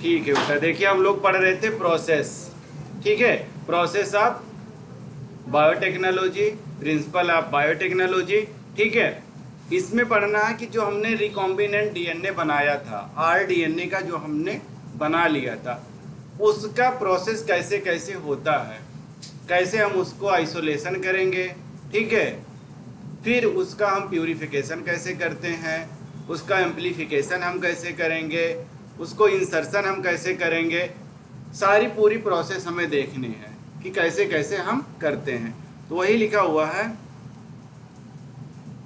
ठीक है बेटा, देखिए हम लोग पढ़ रहे थे प्रोसेस। ठीक है, process of biotechnology, principle of biotechnology. ठीक है, इसमें पढ़ना है कि जो हमने रिकॉम्बिनेंट डीएनए बनाया था, आरडीएनए का जो हमने बना लिया था, उसका प्रोसेस कैसे कैसे होता है, कैसे हम उसको आइसोलेशन करेंगे। ठीक है, फिर उसका हम प्यूरिफिकेशन कैसे करते हैं, उसका एम्प्लीफिकेशन हम कैसे करेंगे, उसको इंसर्शन हम कैसे करेंगे, सारी पूरी प्रोसेस हमें देखनी है कि कैसे कैसे हम करते हैं। तो वही लिखा हुआ है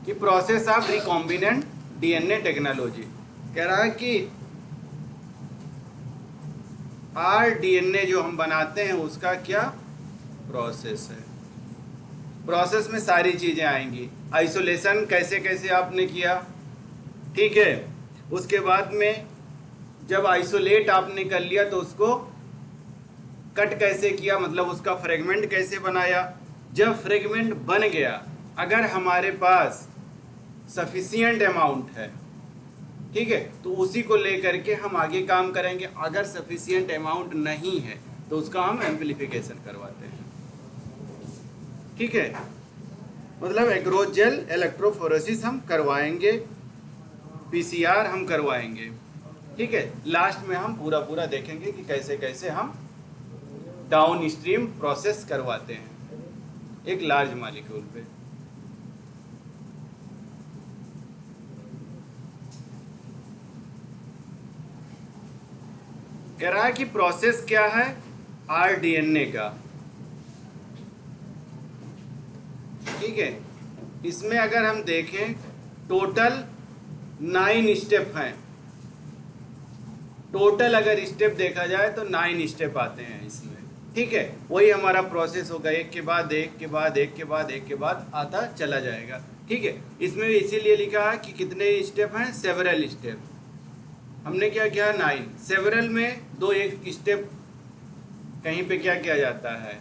कि process of recombinant DNA technology. कह रहा है कि आरडीएनए जो हम बनाते हैं उसका क्या प्रोसेस है। प्रोसेस में सारी चीजें आएंगी। आइसोलेशन कैसे कैसे आपने किया, ठीक है, उसके बाद में जब आइसोलेट आपने कर लिया तो उसको कट कैसे किया, मतलब उसका फ्रेगमेंट कैसे बनाया। जब फ्रेगमेंट बन गया, अगर हमारे पास सफिशिएंट अमाउंट है, ठीक है, तो उसी को लेकर के हम आगे काम करेंगे। अगर सफिशिएंट अमाउंट नहीं है तो उसका हम एम्प्लीफिकेशन करवाते हैं। ठीक है, मतलब एग्रोथ जेल इलेक्ट्रोफोरेसिस हम करवाएंगे, पीसीआर हम करवाएंगे। ठीक है, लास्ट में हम पूरा पूरा देखेंगे कि कैसे कैसे हम डाउन स्ट्रीम प्रोसेस करवाते हैं एक लार्ज मॉलिक्यूल पे। कह रहा है कि प्रोसेस क्या है आरडीएनए का। ठीक है, इसमें अगर हम देखें टोटल 9 स्टेप हैं। टोटल अगर स्टेप देखा जाए तो 9 स्टेप आते हैं इसमें। ठीक है, वही हमारा प्रोसेस होगा, एक के बाद एक के बाद एक के बाद एक के बाद आता चला जाएगा। ठीक है, इसमें इसीलिए लिखा है कि कितने स्टेप हैं, सेवरल स्टेप। हमने क्या किया 9। सेवरल में दो एक स्टेप कहीं पे क्या किया जाता है,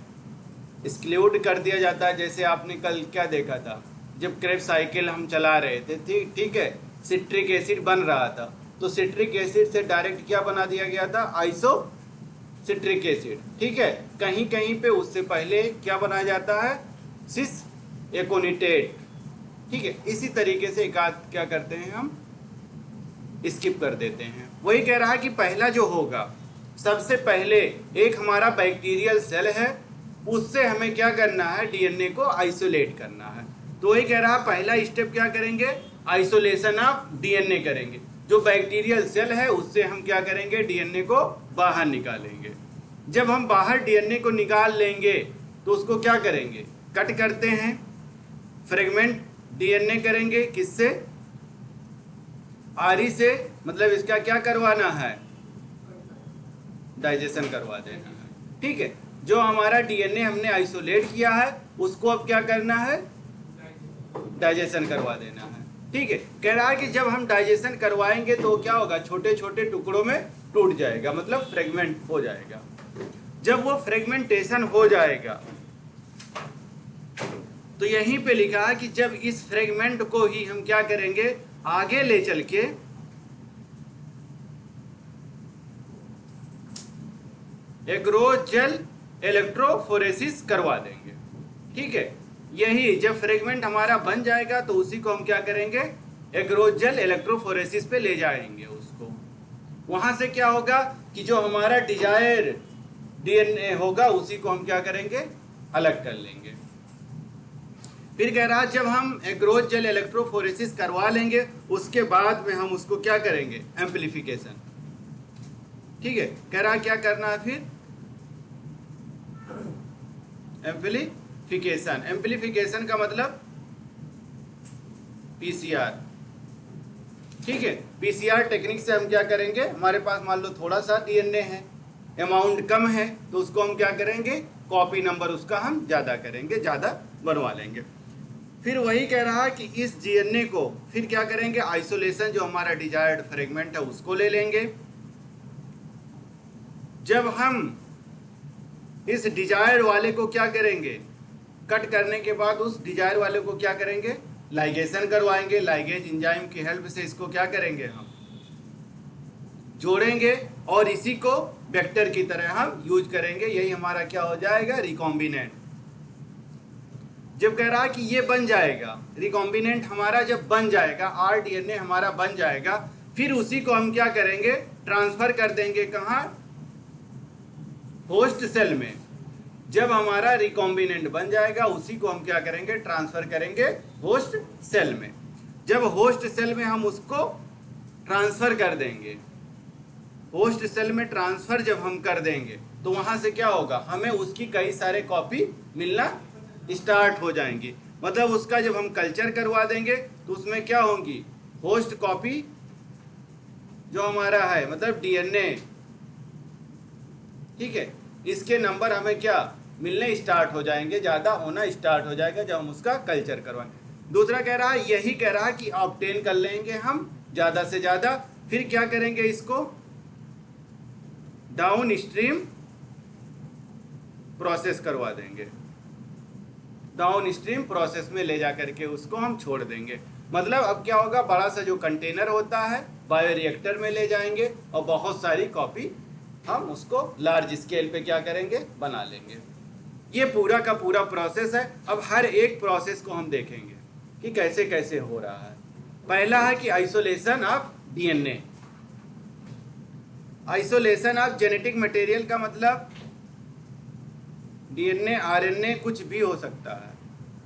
एक्सक्लूड कर दिया जाता है। जैसे आपने कल क्या देखा था, जब क्रेब्स साइकिल हम चला रहे थे, ठीक है, सिट्रिक एसिड बन रहा था, तो सिट्रिक एसिड से डायरेक्ट क्या बना दिया गया था, आइसो सिट्रिक एसिड। ठीक है, कहीं कहीं पे उससे पहले क्या बनाया जाता है, सिस एकोनिटेट। ठीक है, इसी तरीके से एक आध क्या करते हैं हम स्किप कर देते हैं। वही कह रहा है कि पहला जो होगा, सबसे पहले एक हमारा बैक्टीरियल सेल है, उससे हमें क्या करना है, डीएनए को आइसोलेट करना है। तो वही कह रहा है पहला स्टेप क्या करेंगे, आइसोलेशन ऑफ डीएनए करेंगे। जो बैक्टीरियल सेल है उससे हम क्या करेंगे, डीएनए को बाहर निकालेंगे। जब हम बाहर डीएनए को निकाल लेंगे तो उसको क्या करेंगे, कट करते हैं, फ्रेगमेंट डीएनए करेंगे, किससे, आरी से, मतलब इसका क्या करवाना है, डाइजेशन करवा देना है। ठीक है, जो हमारा डीएनए हमने आइसोलेट किया है उसको अब क्या करना है, डाइजेशन करवा देना है। ठीक है, कह रहा है कि जब हम डाइजेशन करवाएंगे तो क्या होगा, छोटे छोटे टुकड़ों में टूट जाएगा, मतलब फ्रेगमेंट हो जाएगा। जब वो फ्रेगमेंटेशन हो जाएगा तो यहीं पे लिखा है कि जब इस फ्रेगमेंट को ही हम क्या करेंगे, आगे ले चल के एग्रोथ जेल इलेक्ट्रोफोरेसिस करवा देंगे। ठीक है, यही जब फ्रेगमेंट हमारा बन जाएगा तो उसी को हम क्या करेंगे, एग्रोथ जेल इलेक्ट्रोफोरेसिस पे ले जाएंगे उसको। वहां से क्या होगा कि जो हमारा डिजायर डीएनए होगा उसी को हम क्या करेंगे, अलग कर लेंगे। फिर कह रहा है जब हम एग्रोथ जेल इलेक्ट्रोफोरेसिस करवा लेंगे उसके बाद में हम उसको क्या करेंगे, एम्प्लीफिकेशन। ठीक है, कह रहा है क्या करना है फिर, एम्प्लीफिकेशन। एम्प्लीफिकेशन का मतलब पीसीआर। ठीक है, पीसीआर टेक्निक से हम क्या करेंगे, हमारे पास मान लो थोड़ा सा डीएनए है, अमाउंट कम है, तो उसको हम क्या करेंगे, कॉपी नंबर उसका हम ज़्यादा करेंगे, ज़्यादा बनवा लेंगे। फिर वही कह रहा है कि इस डीएनए को फिर क्या करेंगे, आइसोलेशन, जो हमारा डिजायर्ड फ्रेगमेंट है उसको ले लेंगे। जब हम इस डिजायर वाले को क्या करेंगे, कट करने के बाद उस डिजायर वाले को क्या करेंगे, लाइगेशन करवाएंगे। लाइगेज एंजाइम की हेल्प से इसको क्या करेंगे हम, जोड़ेंगे और इसी को वेक्टर की तरह हम यूज करेंगे। यही हमारा क्या हो जाएगा, रिकॉम्बिनेंट। जब कह रहा है कि ये बन जाएगा, रिकॉम्बिनेंट हमारा जब बन जाएगा, rDNA हमारा बन जाएगा, फिर उसी को हम क्या करेंगे, ट्रांसफर कर देंगे कहाँ, होस्ट सेल में। जब हमारा रिकॉम्बिनेंट बन जाएगा उसी को हम क्या करेंगे, ट्रांसफर करेंगे होस्ट सेल में। जब होस्ट सेल में हम उसको ट्रांसफर कर देंगे, होस्ट सेल में ट्रांसफर जब हम कर देंगे तो वहां से क्या होगा, हमें उसकी कई सारे कॉपी मिलना स्टार्ट हो जाएंगी। मतलब उसका जब हम कल्चर करवा देंगे तो उसमें क्या होंगी, होस्ट कॉपी जो हमारा है, मतलब डीएनए, ठीक है, इसके नंबर हमें क्या मिलने स्टार्ट हो जाएंगे, ज़्यादा होना स्टार्ट हो जाएगा जब हम उसका कल्चर करवाएंगे। दूसरा कह रहा है, यही कह रहा है कि ऑब्टेन कर लेंगे हम ज़्यादा से ज़्यादा, फिर क्या करेंगे, इसको डाउन स्ट्रीम प्रोसेस करवा देंगे, डाउन स्ट्रीम प्रोसेस में ले जा करके उसको हम छोड़ देंगे। मतलब अब क्या होगा, बड़ा सा जो कंटेनर होता है बायोरिएक्टर में ले जाएंगे और बहुत सारी कॉपी हम उसको लार्ज स्केल पे क्या करेंगे, बना लेंगे। ये पूरा का पूरा प्रोसेस है। अब हर एक प्रोसेस को हम देखेंगे कि कैसे कैसे हो रहा है। पहला है कि isolation of DNA. Isolation of genetic material का मतलब डीएनए आरएनए कुछ भी हो सकता है,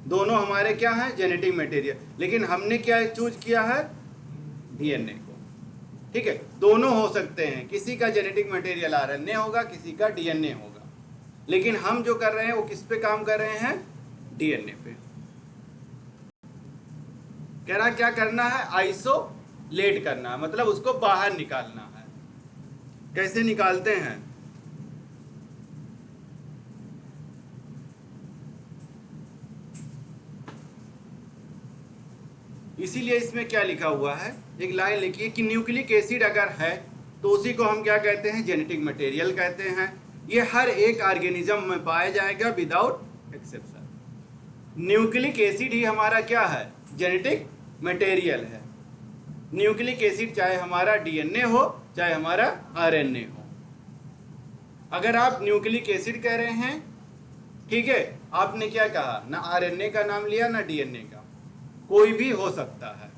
दोनों हमारे क्या हैं, जेनेटिक मटेरियल। लेकिन हमने क्या चूज किया है, डीएनए को, ठीक है। दोनों हो सकते हैं, किसी का जेनेटिक मटेरियल आरएनए होगा, किसी का डीएनए होगा, लेकिन हम जो कर रहे हैं वो किस पे काम कर रहे हैं, डीएनए पे। कह रहा क्या करना है, आइसोलेट करना है, मतलब उसको बाहर निकालना है। कैसे निकालते हैं, इसीलिए इसमें क्या लिखा हुआ है, एक लाइन लिखिए कि न्यूक्लिक एसिड अगर है तो उसी को हम क्या कहते हैं, जेनेटिक मटेरियल कहते हैं। ये हर एक ऑर्गेनिज्म में पाया जाएगा विदाउट एक्सेप्शन। न्यूक्लिक एसिड ही हमारा क्या है, जेनेटिक मटेरियल है। न्यूक्लिक एसिड चाहे हमारा डीएनए हो चाहे हमारा आरएनए हो। अगर आप न्यूक्लिक एसिड कह रहे हैं, ठीक है, आपने क्या कहा, ना आरएनए का नाम लिया ना डीएनए का, कोई भी हो सकता है।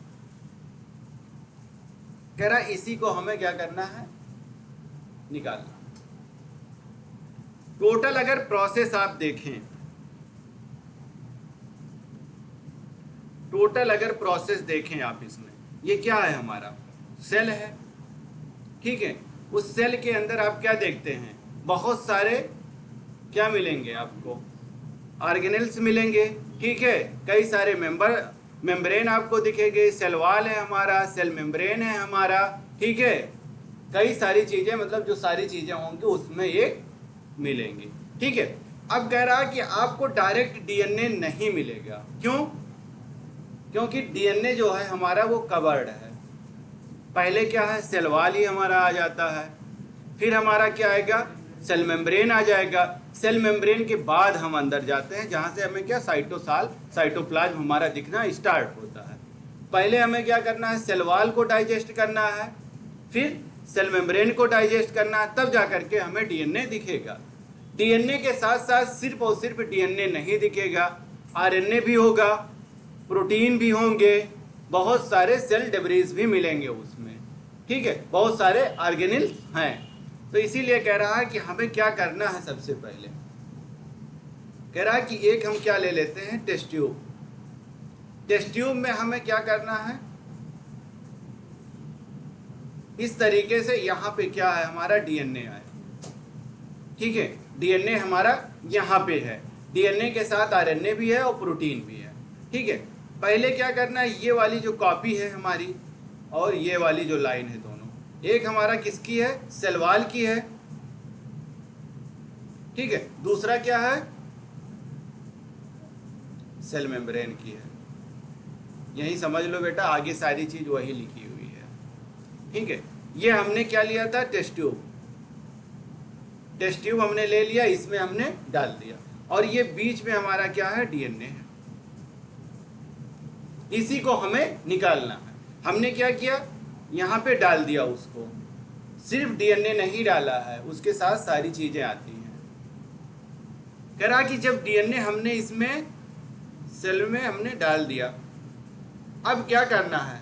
कह रहा इसी को हमें क्या करना है, निकालना। टोटल अगर प्रोसेस आप देखें, टोटल अगर प्रोसेस देखें आप, इसमें ये क्या है, हमारा सेल है, ठीक है। उस सेल के अंदर आप क्या देखते हैं, बहुत सारे क्या मिलेंगे आपको, ऑर्गेनेल्स मिलेंगे, ठीक है। कई सारे मेम्ब्रेन आपको दिखेंगे, सेल वॉल है हमारा, सेल मेम्ब्रेन है हमारा, ठीक है। कई सारी चीजें, मतलब जो सारी चीजें होंगी उसमें एक मिलेंगी, ठीक है। अब कह रहा कि आपको डायरेक्ट डीएनए नहीं मिलेगा, क्यों, क्योंकि डीएनए जो है हमारा वो कवर्ड है। पहले क्या है, सेल वॉल ही हमारा आ जाता है, फिर हमारा क्या आएगा, सेल मेम्ब्रेन आ जाएगा। सेल मेम्ब्रेन के बाद हम अंदर जाते हैं जहां से हमें क्या, साइटोप्लाज्म हमारा दिखना स्टार्ट होता है। पहले हमें क्या करना है, सेल वॉल को डाइजेस्ट करना है, फिर सेल मेम्ब्रेन को डाइजेस्ट करना है, तब जा करके हमें डीएनए दिखेगा। डीएनए के साथ साथ सिर्फ और सिर्फ डीएनए नहीं दिखेगा, आरएनए भी होगा, प्रोटीन भी होंगे, बहुत सारे सेल डेब्रीज भी मिलेंगे उसमें, ठीक है। बहुत सारे ऑर्गेनेल्स हैं। तो इसीलिए कह रहा है कि हमें क्या करना है, सबसे पहले कह रहा है कि एक हम क्या ले लेते हैं, टेस्ट ट्यूब। टेस्ट ट्यूब में हमें क्या करना है, इस तरीके से यहाँ पे क्या है, हमारा डीएनए है, ठीक है। डीएनए हमारा यहाँ पे है, डीएनए के साथ आरएनए भी है और प्रोटीन भी है, ठीक है। पहले क्या करना है, ये वाली जो कॉपी है हमारी और ये वाली जो लाइन है, दोनों एक हमारा किसकी है, सेल वॉल की है, ठीक है। दूसरा क्या है, सेल मेम्ब्रेन की है। यही समझ लो बेटा, आगे सारी चीज वही लिखी हुई है, ठीक है। ये हमने क्या लिया था, टेस्ट ट्यूब। टेस्ट ट्यूब हमने ले लिया, इसमें हमने डाल दिया, और ये बीच में हमारा क्या है, डीएनए है। इसी को हमें निकालना है। हमने क्या किया, यहाँ पे डाल दिया उसको, सिर्फ डीएनए नहीं डाला है, उसके साथ सारी चीजें आती हैं। कह रहा कि जब डीएनए हमने इसमें सेल में हमने डाल दिया, अब क्या करना है,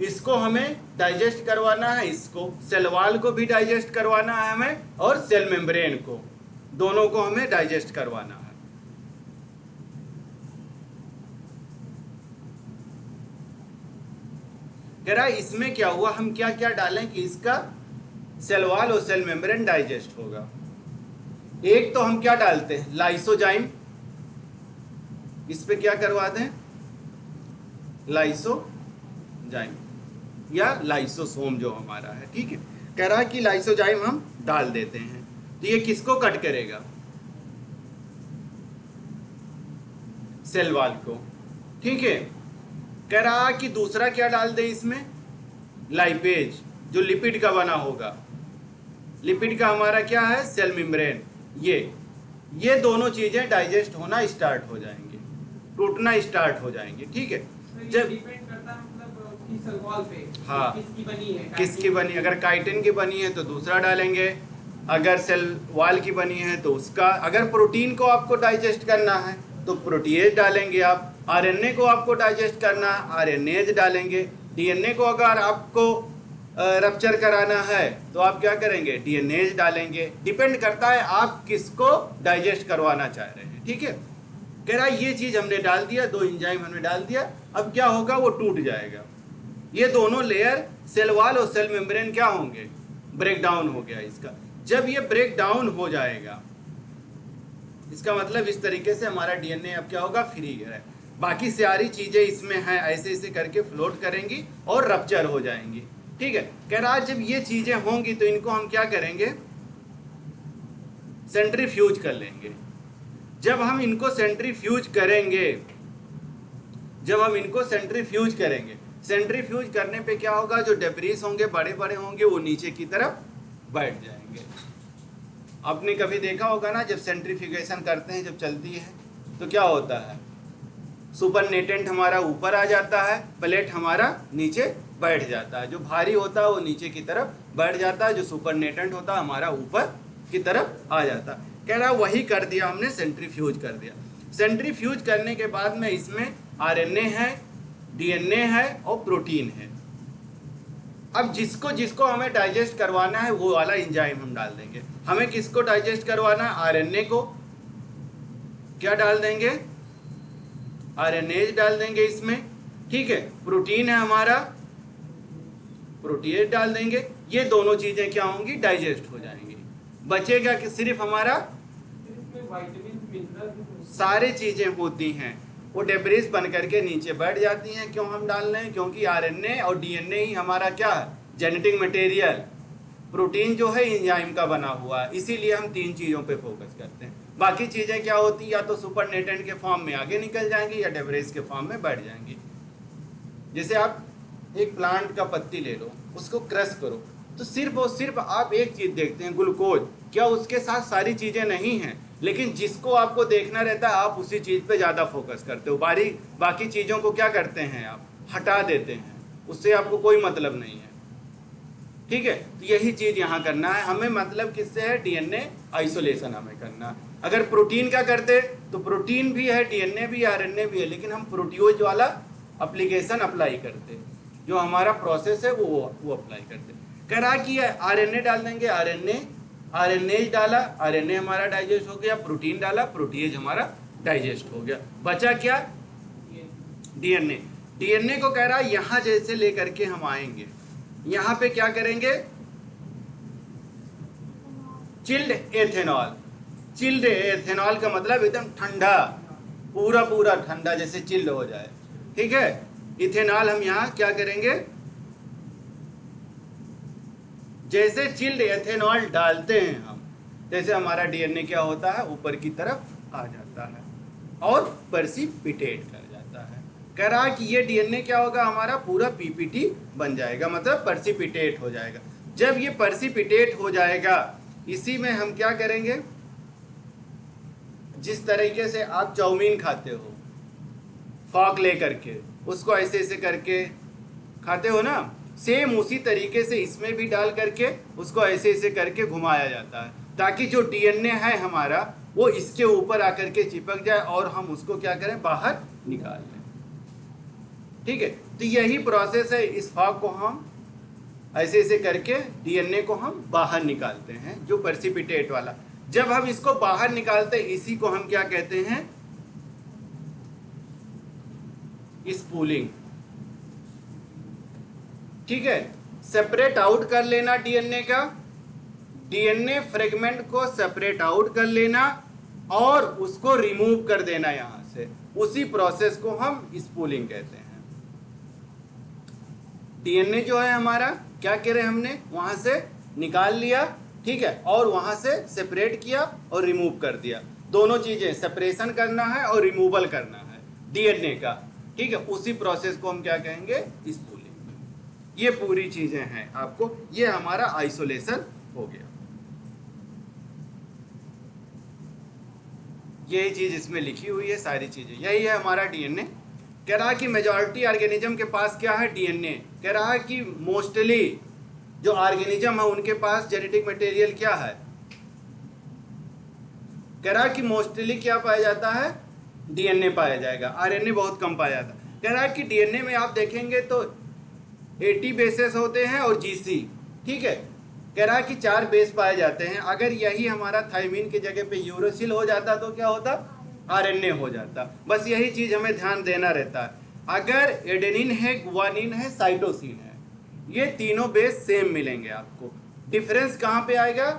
इसको हमें डाइजेस्ट करवाना है, इसको सेल वॉल को भी डाइजेस्ट करवाना है हमें, और सेल मेम्ब्रेन को, दोनों को हमें डाइजेस्ट करवाना है। कह रहा है इसमें क्या हुआ, हम क्या क्या डालें कि इसका सेल वॉल और सेल मेम्ब्रेन डाइजेस्ट होगा। एक तो हम क्या डालते हैं, लाइसोजाइम, इस पे क्या करवा दें, लाइसोजाइम या लाइसोसोम जो हमारा है, ठीक है। कह रहा है कि लाइसोजाइम हम डाल देते हैं, तो ये किसको कट करेगा, सेल वॉल को, ठीक है। कह रहा कि दूसरा क्या डाल दे इसमें, लाइपेज, जो लिपिड का बना होगा, लिपिड का हमारा क्या है, सेल मेम्ब्रेन। ये दोनों चीजें डाइजेस्ट होना स्टार्ट हो जाएंगे, टूटना स्टार्ट हो जाएंगे, ठीक है। जब डिपेंड करता है मतलब उसकी सेल वॉल पे, हाँ, किसकी बनी है, किसकी बनी, अगर काइटिन की बनी है तो दूसरा डालेंगे, अगर सेल वॉल की बनी है तो उसका, अगर प्रोटीन को आपको डाइजेस्ट करना है तो प्रोटीएज डालेंगे आप, आरएनए को आपको डाइजेस्ट करना है आरएनएज डालेंगे, डीएनए को अगर आपको रप्चर कराना है तो आप क्या करेंगे, डीएनएज डालेंगे। डिपेंड करता है आप किसको डाइजेस्ट करवाना चाह रहे हैं, ठीक है। कह रहा है ये चीज हमने डाल दिया, दो एंजाइम हमने डाल दिया, अब क्या होगा, वो टूट जाएगा। ये दोनों लेयर सेल वॉल और सेल मेम्ब्रेन क्या होंगे, ब्रेक डाउन हो गया इसका। जब ये ब्रेक डाउन हो जाएगा, इसका मतलब इस तरीके से हमारा डीएनए अब क्या होगा, फ्री है, बाकी सारी चीजें इसमें हैं, ऐसे ऐसे करके फ्लोट करेंगी और रप्चर हो जाएंगी, ठीक है। कह रहा है जब ये चीजें होंगी तो इनको हम क्या करेंगे, सेंट्रीफ्यूज कर लेंगे। जब हम इनको सेंट्रीफ्यूज करेंगे, जब हम इनको सेंट्रीफ्यूज करेंगे, सेंट्रीफ्यूज करने पे क्या होगा, जो डेब्रिस होंगे बड़े बड़े होंगे वो नीचे की तरफ बैठ जाएंगे। आपने कभी देखा होगा ना, जब सेंट्रीफ्यूगेशन करते हैं, जब चलती है तो क्या होता है, सुपरनेटेंट हमारा ऊपर आ जाता है, प्लेट हमारा नीचे बैठ जाता है, जो भारी होता है वो नीचे की तरफ बैठ जाता है, जो सुपरनेटेंट होता है हमारा ऊपर की तरफ आ जाता है। कह रहा वही कर दिया हमने, सेंट्रीफ्यूज कर दिया। सेंट्रीफ्यूज करने के बाद में इसमें आरएनए है, डीएनए है और प्रोटीन है। अब जिसको जिसको हमें डाइजेस्ट करवाना है वो वाला एंजाइम हम डाल देंगे। हमें किसको डाइजेस्ट करवाना है, आरएनए को क्या डाल देंगे, आरएनएज डाल देंगे इसमें, ठीक है। प्रोटीन है हमारा, प्रोटीएज डाल देंगे। ये दोनों चीजें क्या होंगी, डाइजेस्ट हो जाएंगी। बचेगा कि सिर्फ हमारा, विटामिन मिनरल सारी चीजें होती हैं वो डेब्रिस बन करके नीचे बैठ जाती हैं। क्यों हम डाल रहे हैं, क्योंकि आरएनए और डीएनए ही हमारा क्या है, जेनेटिक मटेरियल। प्रोटीन जो है एंजाइम का बना हुआ है, इसीलिए हम तीन चीजों पे फोकस करते हैं। बाकी चीजें क्या होती, या तो सुपरनेटेंट के फॉर्म में आगे निकल जाएंगी या डेब्रिस के फॉर्म में बैठ जाएंगी। जैसे आप एक प्लांट का पत्ती ले लो, उसको क्रश करो, तो सिर्फ और सिर्फ आप एक चीज देखते हैं, ग्लूकोज। क्या उसके साथ सारी चीजें नहीं हैं, लेकिन जिसको आपको देखना रहता है आप उसी चीज पे ज्यादा फोकस करते हो, बाकी चीजों को क्या करते हैं, आप हटा देते हैं, उससे आपको कोई मतलब नहीं है, ठीक है। तो यही चीज यहाँ करना है हमें, मतलब किससे है, डीएनए आइसोलेशन हमें करना है। अगर प्रोटीन का करते तो प्रोटीन भी है, डीएनए भी, आरएनए भी है, लेकिन हम प्रोटियोज वाला एप्लीकेशन अप्लाई करते, जो हमारा प्रोसेस है वो अप्लाई करते। कह रहा कि आरएनए डाल देंगे, आरएनएज डाला, आरएनए हमारा डाइजेस्ट हो गया, प्रोटीन डाला, प्रोटीएज हमारा डाइजेस्ट हो गया। बचा क्या, डीएनए। डीएनए को कह रहा है यहां जैसे लेकर के हम आएंगे, यहां पे क्या करेंगे, चिल्ड एथेनॉल। चिल्ड एथेनॉल का मतलब एकदम ठंडा, पूरा पूरा ठंडा, जैसे चिल्ड हो जाए, ठीक है। इथेनॉल हम यहाँ क्या करेंगे, जैसे चिल्ड एथेनॉल डालते हैं हम, जैसे हमारा डीएनए क्या होता है, ऊपर की तरफ आ जाता है और प्रेसिपिटेट कर जाता है। कह रहा कि ये डीएनए क्या होगा, हमारा पूरा पीपीटी बन जाएगा, मतलब प्रेसिपिटेट हो जाएगा। जब ये प्रेसिपिटेट हो जाएगा, इसी में हम क्या करेंगे, जिस तरीके से आप चाउमीन खाते हो, फॉक ले करके उसको ऐसे ऐसे करके खाते हो ना, सेम उसी तरीके से इसमें भी डाल करके उसको ऐसे ऐसे करके घुमाया जाता है, ताकि जो डीएनए है हमारा वो इसके ऊपर आकर के चिपक जाए और हम उसको क्या करें, बाहर निकाल लें। ठीक है, तो यही प्रोसेस है। इस भाग को हम ऐसे ऐसे करके डीएनए को हम बाहर निकालते हैं, जो प्रेसिपिटेट वाला। जब हम इसको बाहर निकालते हैं, इसी को हम क्या कहते हैं, स्पूलिंग। ठीक है, सेपरेट आउट कर लेना डीएनए का, डीएनए फ्रेगमेंट को सेपरेट आउट कर लेना और उसको रिमूव कर देना यहां से, उसी प्रोसेस को हम स्पूलिंग कहते हैं। डीएनए जो है हमारा, क्या कह रहे हैं, हमने वहां से निकाल लिया, ठीक है, और वहां से सेपरेट किया और रिमूव कर दिया। दोनों चीजें, सेपरेशन करना है और रिमूवल करना है डीएनए का। ठीक है, उसी प्रोसेस को हम क्या कहेंगे, स्पूलिंग। ये पूरी चीजें हैं आपको, ये हमारा आइसोलेशन हो गया। यही चीज इसमें लिखी हुई है, सारी चीजें यही है हमारा डीएनए। कह रहा है कि मेजॉरिटी ऑर्गेनिज्म के पास क्या है, डीएनए। कह रहा है कि मोस्टली जो ऑर्गेनिज्म है उनके पास जेनेटिक मटेरियल क्या है, कह रहा है कि मोस्टली क्या पाया जाता है, डीएनए पाया जाएगा, आरएनए बहुत कम पाया जाता है। कह रहा है कि डीएनए में आप देखेंगे तो 80 बेसेस होते हैं और जीसी। ठीक है, कह रहा है कि 4 बेस पाए जाते हैं। अगर यही हमारा थायमिन की जगह पे यूरोसिल हो जाता तो क्या होता, आरएनए हो जाता। बस यही चीज हमें ध्यान देना रहता है। अगर एडेनिन है, गुआनिन है, साइटोसिन है, ये तीनों बेस सेम मिलेंगे आपको। डिफरेंस कहाँ पे आएगा,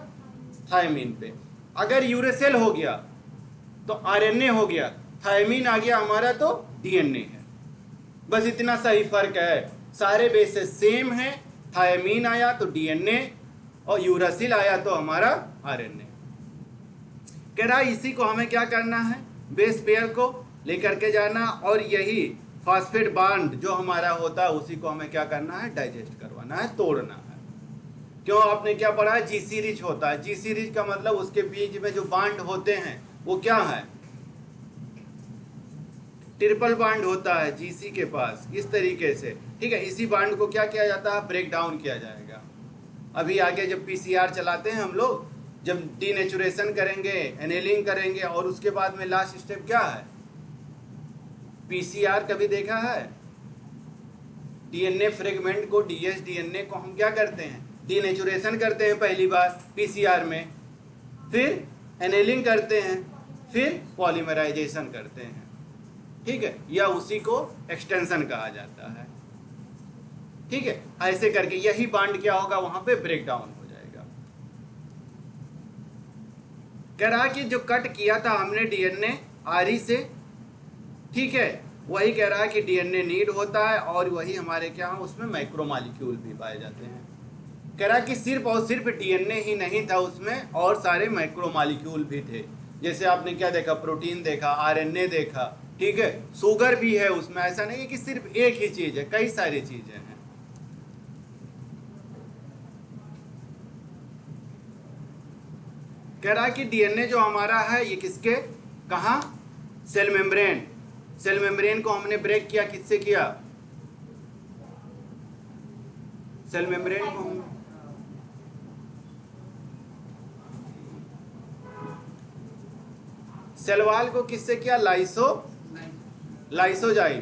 थायमिन पे। अगर यूरेसिल हो गया तो आरएनए हो गया, थायमिन आ गया हमारा तो डीएनए है। बस इतना सा ही फर्क है, सारे बेसेस सेम हैं। थायमिन आया तो डीएनए और यूरासिल आया तो हमारा आरएनए। कह रहा है इसी को हमें क्या करना है, बेस पेयर को लेकर के जाना और यही फॉस्फेट बॉन्ड जो हमारा होता है उसी को हमें क्या करना है, डाइजेस्ट करवाना है, तोड़ना है। क्यों, आपने क्या पढ़ा है, जीसी रिच होता है। जीसी रिच का मतलब उसके बीच में जो बॉन्ड होते हैं वो क्या है, ट्रिपल बॉन्ड होता है जीसी के पास, इस तरीके से। ठीक है, इसी बॉन्ड को क्या किया जाता है, ब्रेक डाउन किया जाएगा। अभी आगे जब पीसीआर चलाते हैं हम लोग, जब डीनेचुरेशन करेंगे, एनेलिंग करेंगे और उसके बाद में लास्ट स्टेप क्या है, पीसीआर। कभी देखा है, डीएनए फ्रेगमेंट को, डीएस डीएनए को हम क्या करते हैं, डीनेचुरेशन करते हैं पहली बार पीसीआर में, फिर एनेलिंग करते हैं, फिर पॉलीमराइजेशन करते हैं। ठीक है, या उसी को एक्सटेंशन कहा जाता है। ठीक है, ऐसे करके यही बॉन्ड क्या होगा, वहां पे ब्रेक डाउन हो जाएगा। कह रहा कि जो कट किया था हमने डीएनए आरी से, ठीक है, वही कह रहा है कि डीएनए नीड होता है और वही हमारे क्या है, उसमें माइक्रोमॉलिक्यूल भी पाए जाते हैं। कह रहा कि सिर्फ और सिर्फ डीएनए ही नहीं था उसमें, और सारे माइक्रोमॉलिक्यूल भी थे। जैसे आपने क्या देखा, प्रोटीन देखा, आरएनए देखा, ठीक है, शुगर भी है उसमें। ऐसा नहीं है कि सिर्फ एक ही चीज है, कई सारी चीजें हैं। कह रहा कि डीएनए जो हमारा है ये किसके, कहा, सेल मेम्ब्रेन। सेल मेम्ब्रेन को हमने ब्रेक किया, किससे किया, सेल मेम्ब्रेन को हम सेल वॉल को किससे किया, लाइसोजाइम।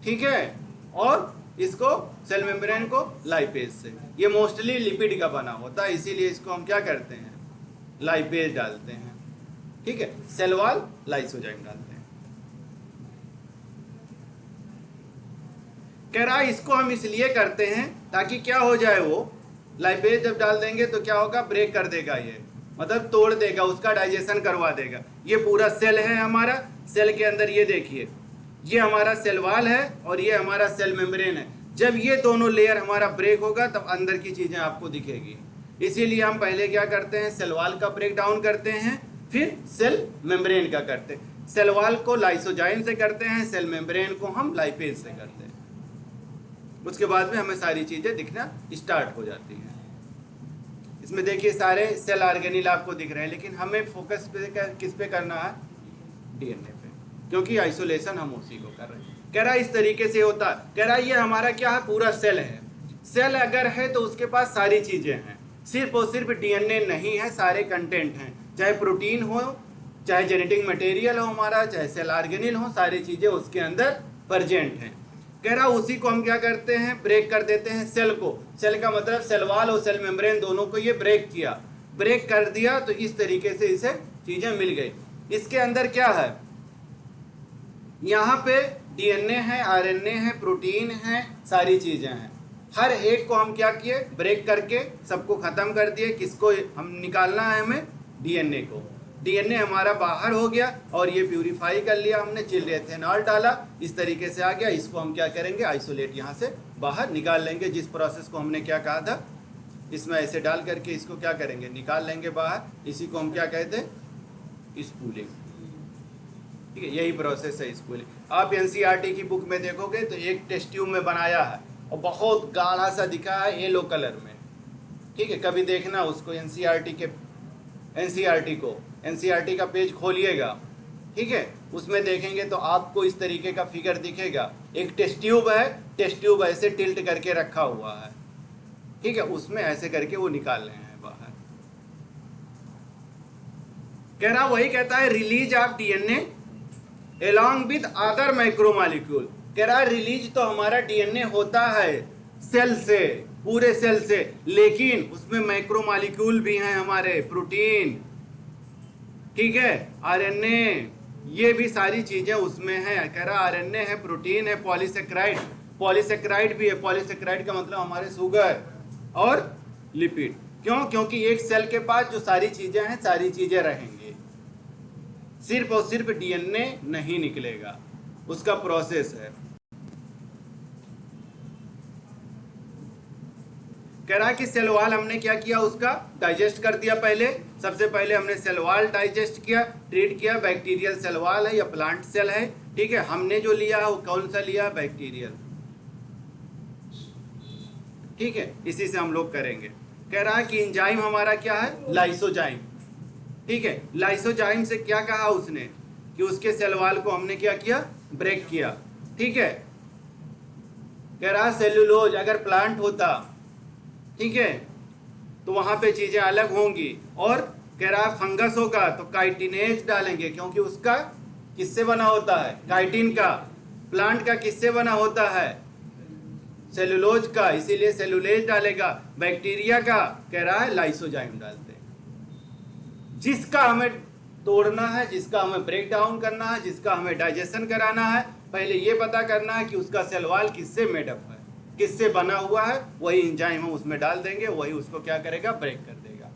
ठीक है, और इसको सेल मेम्ब्रेन को लाइपेज से। ये मोस्टली लिपिड का बना होता है, इसीलिए इसको हम क्या करते हैं, लाइपेज डालते हैं। ठीक है, सेल वॉल लाइसोजाइम डालते हैं। कह रहा है इसको हम इसलिए करते हैं ताकि क्या हो जाए, वो लाइपेज जब डाल देंगे तो क्या होगा, ब्रेक कर देगा, ये मतलब तोड़ देगा, उसका डाइजेशन करवा देगा। ये पूरा सेल है हमारा, सेल के अंदर ये देखिए, ये हमारा सेल वॉल है और ये हमारा सेल मेम्ब्रेन है। जब ये दोनों लेयर हमारा ब्रेक होगा तब अंदर की चीजें आपको दिखेगी। इसीलिए हम पहले क्या करते हैं, सेल वॉल का ब्रेक डाउन करते हैं, फिर सेल मेम्ब्रेन का करते हैं। सेल वॉल को लाइसोजाइम से करते हैं, सेल मेम्ब्रेन को हम लाइपेज से करते हैं। उसके बाद में हमें सारी चीजें दिखना स्टार्ट हो जाती हैं। इसमें देखिए सारे सेल ऑर्गेनिल आपको दिख रहे हैं, लेकिन हमें फोकस किस पे करना है, डीएनए पे, क्योंकि आइसोलेशन हम उसी को कर रहे हैं। कह रहा है इस तरीके से होता है। कह रहा है ये हमारा क्या है, पूरा सेल है। सेल अगर है तो उसके पास सारी चीजें हैं, सिर्फ और सिर्फ डीएनए नहीं है, सारे कंटेंट हैं, चाहे प्रोटीन हो, चाहे जेनेटिक मटेरियल हो हमारा, चाहे सेल ऑर्गेनिल हो, सारी चीजें उसके अंदर प्रेजेंट हैं। कह रहा उसी को हम क्या करते हैं, ब्रेक कर देते हैं सेल को। सेल का मतलब सेल वॉल और सेल मेम्ब्रेन दोनों को ये ब्रेक किया, ब्रेक कर दिया, तो इस तरीके से इसे चीजें मिल गई। इसके अंदर क्या है, यहाँ पे डीएनए है, आरएनए है, प्रोटीन है, सारी चीजें हैं। हर एक को हम क्या किए, ब्रेक करके सबको खत्म कर दिए। किसको हम निकालना है, हमें डीएनए को। डीएनए हमारा बाहर हो गया और ये प्यूरिफाई कर लिया हमने, चिल्ड एथेनॉल डाला, इस तरीके से आ गया। इसको हम क्या करेंगे, आइसोलेट यहाँ से बाहर निकाल लेंगे। जिस प्रोसेस को हमने क्या कहा था, इसमें ऐसे डाल करके इसको क्या करेंगे, निकाल लेंगे बाहर। इसी को हम क्या कहते हैं, स्पूलिंग। ठीक है, यही प्रोसेस है स्पूलिंग। आप एनसीईआरटी की बुक में देखोगे तो एक टेस्ट ट्यूब में बनाया है और बहुत गाढ़ा सा दिखा है येलो कलर में। ठीक है, कभी देखना उसको, एनसीईआरटी का पेज खोलिएगा, ठीक है, उसमें देखेंगे तो आपको इस तरीके का फिगर दिखेगा। एक टेस्ट ट्यूब है, टेस्ट ट्यूब ऐसे टिल्ट करके रखा हुआ है, ठीक है, उसमें ऐसे करके वो निकाल रहे हैं बाहर। कह रहा वही कहता है release of DNA along with other micromolecule. कह रहा है रिलीज तो हमारा डीएनए होता है सेल से, पूरे सेल से, लेकिन उसमें माइक्रोमॉलिक्यूल भी हैं हमारे, प्रोटीन, ठीक है, आरएनए, ये भी सारी चीजें उसमें हैं। कह रहा आरएनए है, प्रोटीन है, पॉलीसेक्राइड भी है। पॉलीसेक्राइड का मतलब हमारे शुगर और लिपिड। क्यों, क्योंकि एक सेल के पास जो सारी चीजें हैं, सारी चीजें रहेंगी, सिर्फ और सिर्फ डीएनए नहीं निकलेगा, उसका प्रोसेस है। कह रहा कि सेल वॉल हमने क्या किया, उसका डाइजेस्ट कर दिया। पहले सबसे पहले हमने सेल वॉल डाइजेस्ट किया, ट्रीट किया। बैक्टीरियल सेल वॉल है या प्लांट सेल है, ठीक है, हमने जो लिया वो कौन सा लिया, बैक्टीरियल, ठीक है, इसी से हम लोग करेंगे। कह रहा है कि एंजाइम हमारा क्या है, लाइसोजाइम, ठीक है। लाइसोजाइम से क्या कहा उसने, कि उसके सेल वॉल को हमने क्या किया, ब्रेक किया, ठीक है। कह रहा सेल्यूलोज अगर प्लांट होता, ठीक है, तो वहां पे चीजें अलग होंगी। और कह रहा फंगस होगा तो काइटिनेज डालेंगे, क्योंकि उसका किससे बना होता है, काइटिन का। प्लांट का किससे बना होता है, सेल्यूलोज का, इसीलिए सेल्यूलेज डालेगा। बैक्टीरिया का कह रहा है लाइसोजाइम डालते हैं। जिसका हमें तोड़ना है, जिसका हमें ब्रेक डाउन करना है, जिसका हमें डाइजेशन कराना है, पहले ये पता करना है कि उसका सेल वॉल किससे मेडअप है, किससे बना हुआ है, वही एंजाइम हम उसमें डाल देंगे, वही उसको क्या करेगा, ब्रेक कर देगा।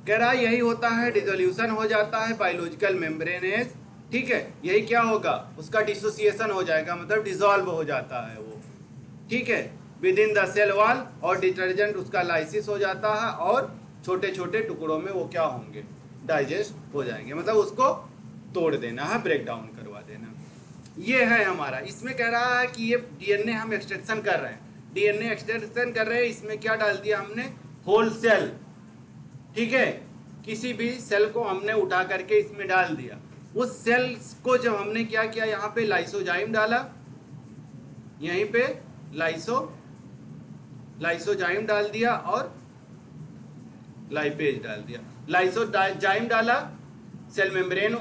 कह रहा यही होता है, डिसोल्यूशन हो जाता है बायोलॉजिकल मेम्ब्रेनेज, ठीक है। यही क्या होगा, उसका डिसोसिएशन हो जाएगा, मतलब डिसॉल्व हो जाता है वो, ठीक है, within the cell wall. और डिटर्जेंट उसका लाइसिस हो जाता है और छोटे छोटे टुकड़ों में वो क्या होंगे, डाइजेस्ट हो जाएंगे, मतलब उसको तोड़ देना है, ब्रेक डाउन करवा देना। ये है हमारा। इसमें कह रहा है कि ये डीएनए हम एक्सट्रैक्शन कर रहे हैं, डीएनए एक्सट्रैक्शन कर रहे हैं। इसमें क्या डाल दिया हमने, होल सेल, ठीक है, किसी भी सेल को हमने उठा करके इसमें डाल दिया। उस सेल को जब हमने क्या किया, यहाँ पे लाइसोजाइम डाला, यहीं पे लाइसोजाइम डाल दिया और लाइपेज डाल दिया। लाइसोजाइम डाला, सेल मेम्ब्रेन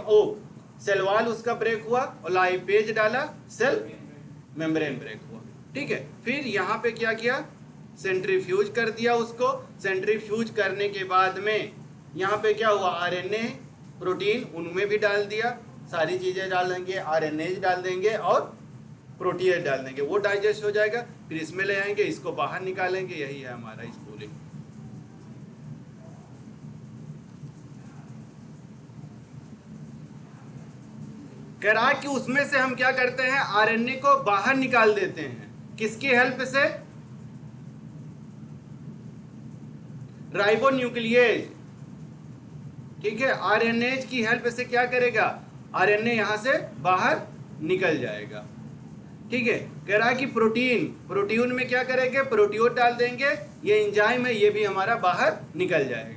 सेल वॉल उसका ब्रेक हुआ, और लाइपेज डाला, सेल मेम्ब्रेन ब्रेक हुआ, ठीक है। फिर यहाँ पे क्या किया, सेंट्रीफ्यूज कर दिया उसको। सेंट्रीफ्यूज करने के बाद में यहाँ पे क्या हुआ, आरएनए, प्रोटीन, उनमें भी डाल दिया, सारी चीजें डाल देंगे, आरएनए डाल देंगे और प्रोटीन डाल देंगे, वो डाइजेस्ट हो जाएगा। फिर इसमें ले आएंगे, इसको बाहर निकालेंगे, यही है हमारा स्पूलिंग। कह रहा कि उसमें से हम क्या करते हैं, आरएनए को बाहर निकाल देते हैं, किसकी हेल्प से, राइबोन्यूक्लियेज, ठीक है, आरएनए की हेल्प से क्या करेगा, आरएनए यहां से बाहर निकल जाएगा, ठीक है। कह रहा है कि प्रोटीन में क्या करेंगे, प्रोटीन डाल देंगे, ये एंजाइम है, ये भी हमारा बाहर निकल जाएगा।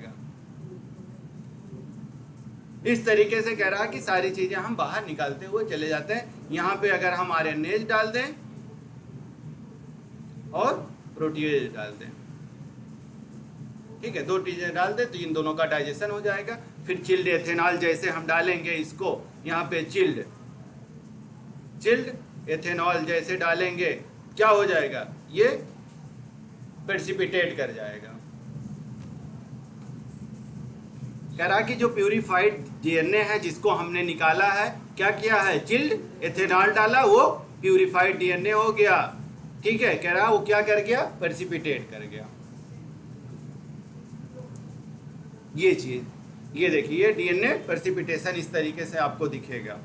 इस तरीके से कह रहा कि सारी चीजें हम बाहर निकालते हुए चले जाते हैं। यहाँ पे अगर हम आरएनए डाल दें, और प्रोटीएज डाल दें, ठीक है, 2 चीजें डाल दें तो इन दोनों का डाइजेशन हो जाएगा। फिर चिल्ड एथेनॉल जैसे हम डालेंगे इसको यहाँ पे चिल्ड एथेनॉल जैसे डालेंगे, क्या हो जाएगा, ये प्रेसिपिटेट कर जाएगा। कह रहा कि जो प्यूरिफाइड डीएनए है जिसको हमने निकाला है, क्या किया है, चिल्ड एथेनॉल डाला, वो प्यूरिफाइड डीएनए हो गया, ठीक है। कह रहा वो क्या कर गया, प्रेसिपिटेट कर गया। ये चीज, ये देखिए डीएनए प्रेसिपिटेशन इस तरीके से आपको दिखेगा।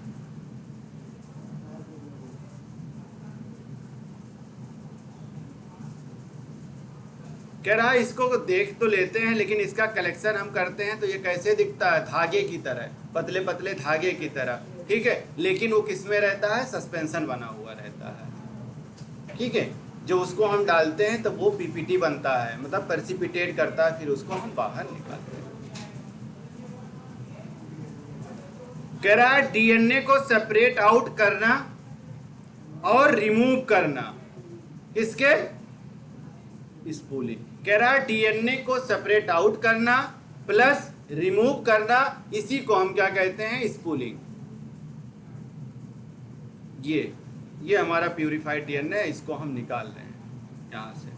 कह रहा है इसको देख तो लेते हैं लेकिन इसका कलेक्शन हम करते हैं तो ये कैसे दिखता है, धागे की तरह, पतले पतले धागे की तरह, ठीक है। लेकिन वो किस में रहता है, सस्पेंशन बना हुआ रहता है, ठीक है। जो उसको हम डालते हैं तो वो पीपीटी बनता है, मतलब प्रेसिपिटेट करता है, फिर उसको हम बाहर निकालते हैं। कह रहा है डीएनए को सेपरेट आउट करना और रिमूव करना, किसके, स्पूलिंग। कह रहा है डीएनए को सेपरेट आउट करना प्लस रिमूव करना, इसी को हम क्या कहते हैं, स्पूलिंग। ये हमारा प्यूरिफाइड डीएनए, इसको हम निकाल रहे हैं यहां से।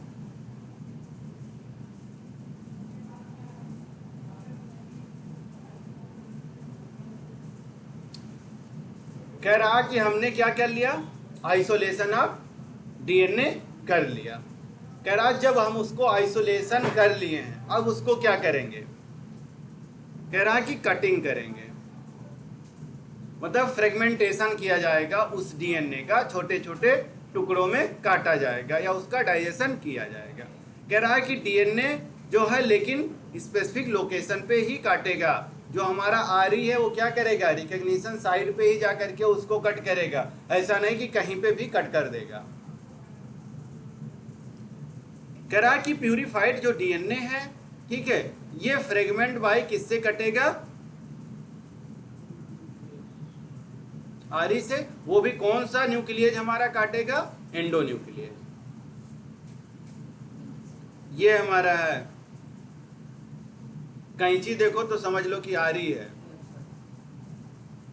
कह रहा कि हमने क्या कर लिया, आइसोलेशन ऑफ डीएनए कर लिया। कह रहा जब हम उसको आइसोलेशन कर लिए हैं, अब उसको क्या करेंगे, कह रहा कि कटिंग करेंगे, मतलब फ्रेगमेंटेशन किया जाएगा उस डीएनए का, छोटे छोटे टुकड़ों में काटा जाएगा या उसका डाइजेशन किया जाएगा। कह रहा है कि डीएनए जो है लेकिन स्पेसिफिक लोकेशन पे ही काटेगा। जो हमारा आरी है वो क्या करेगा, रिकॉग्निशन साइड पे ही जा करके उसको कट करेगा, ऐसा नहीं कि कहीं पे भी कट कर देगा। कह रहा कि प्यूरिफाइड जो डीएनए है, ठीक है, ये फ्रेगमेंट बाय किससे कटेगा, आरी से। वो भी कौन सा न्यूक्लियस हमारा काटेगा, एंडो न्यूक्लियस। ये हमारा है, कैंची देखो तो समझ लो कि आरी है,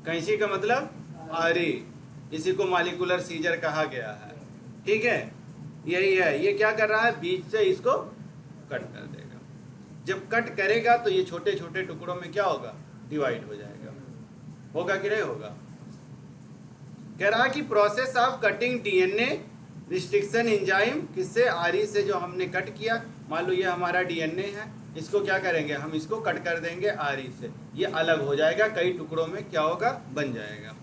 कैंची का मतलब आरी, इसी को मॉलिक्यूलर सीजर कहा गया है, ठीक है। यही है, ये क्या कर रहा है, बीच से इसको कट कर देगा। जब कट करेगा तो ये छोटे छोटे टुकड़ों में क्या होगा, डिवाइड हो जाएगा, होगा कि नहीं होगा। कह रहा कि process of cutting DNA restriction enzyme, किससे, आरी से जो हमने कट किया। मान लो ये हमारा डीएनए है, इसको क्या करेंगे, हम इसको कट कर देंगे आरी से, ये अलग हो जाएगा, कई टुकड़ों में क्या होगा, बन जाएगा।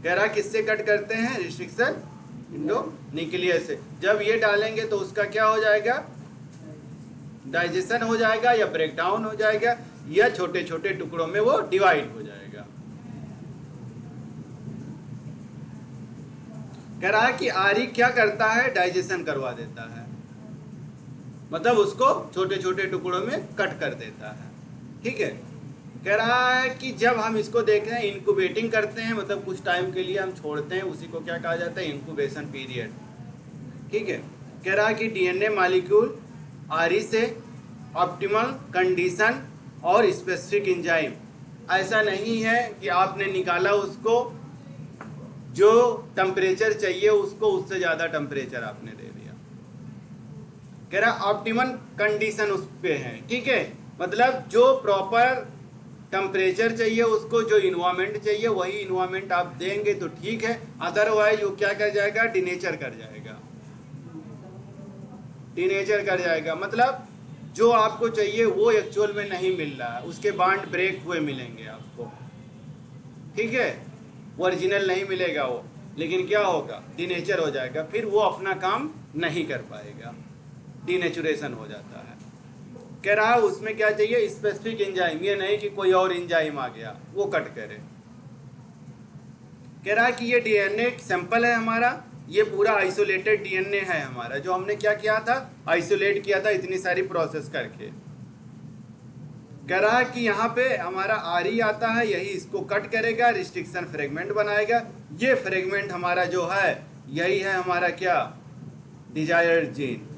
कह रहा किससे कट करते हैं, रिस्ट्रिक्शन इंडो न्यूक्लियस से। जब ये डालेंगे तो उसका क्या हो जाएगा, डाइजेशन हो जाएगा या ब्रेक डाउन हो जाएगा, या छोटे छोटे टुकड़ों में वो डिवाइड हो जाएगा। कह रहा है कि आरी क्या करता है, डाइजेशन करवा देता है, मतलब उसको छोटे छोटे टुकड़ों में कट कर देता है, ठीक है। कह रहा है कि जब हम इसको देख रहे हैं, इंक्यूबेटिंग करते हैं, मतलब कुछ टाइम के लिए हम छोड़ते हैं, उसी को क्या कहा जाता है, इंक्यूबेशन पीरियड, ठीक है। कह रहा है कि डीएनए मॉलिक्यूल आरी से ऑप्टिमल कंडीशन और स्पेसिफिक एंजाइम, ऐसा नहीं है कि आपने निकाला उसको, जो टेम्परेचर चाहिए उसको उससे ज़्यादा टेम्परेचर आपने दे दिया। कह रहा ऑप्टिमल कंडीशन उस पे है, ठीक है, मतलब जो प्रॉपर टेम्परेचर चाहिए उसको, जो इन्वायरमेंट चाहिए वही इन्वायरमेंट आप देंगे तो ठीक है, अदरवाइज वो क्या कर जाएगा, डिनेचर कर जाएगा, डिनेचर कर जाएगा। मतलब जो आपको चाहिए वो एक्चुअल में नहीं मिल रहा है, उसके बॉन्ड ब्रेक हुए मिलेंगे आपको, ठीक है, ओरिजिनल नहीं मिलेगा वो, लेकिन क्या होगा, डिनेचर हो जाएगा, फिर वो अपना काम नहीं कर पाएगा, डिनेचुरेशन हो जाता है। कह रहा है उसमें क्या चाहिए, स्पेसिफिक एंजाइम, ये नहीं कि कोई और एंजाइम आ गया वो कट करे। कह रहा है कि ये डीएनए सैंपल है हमारा, ये पूरा आइसोलेटेड डीएनए है हमारा, जो हमने क्या किया था, आइसोलेट किया था इतनी सारी प्रोसेस करके। कह रहा है कि यहाँ पे हमारा आरी आता है, यही इसको कट करेगा, रिस्ट्रिक्शन फ्रेगमेंट बनाएगा। ये फ्रेगमेंट हमारा जो है, यही है हमारा क्या, डिजायर्ड जीन,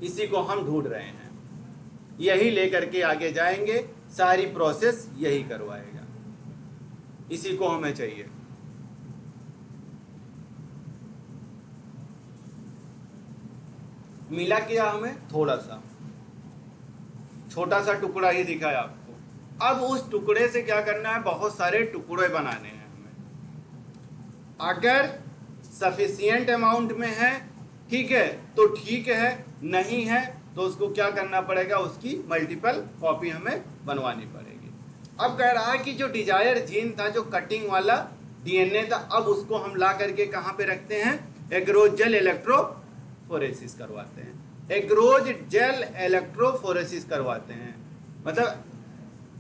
इसी को हम ढूंढ रहे हैं। यही लेकर के आगे जाएंगे, सारी प्रोसेस यही करवाएगा, इसी को हमें चाहिए। मिला क्या हमें? थोड़ा सा छोटा सा टुकड़ा ही दिखा है आपको। अब उस टुकड़े से क्या करना है? बहुत सारे टुकड़े बनाने हैं हमें। अगर सफिशिएंट अमाउंट में है, ठीक है, तो ठीक है, नहीं है तो उसको क्या करना पड़ेगा? उसकी मल्टीपल कॉपी हमें बनवानी पड़ेगी। अब कह रहा है कि जो डिजायर जीन था, जो कटिंग वाला डीएनए था, अब उसको हम ला करके कहाँ पे रखते हैं? एग्रोज जेल इलेक्ट्रोफोरेसिस करवाते हैं। एग्रोज जेल इलेक्ट्रोफोरेसिस करवाते हैं, मतलब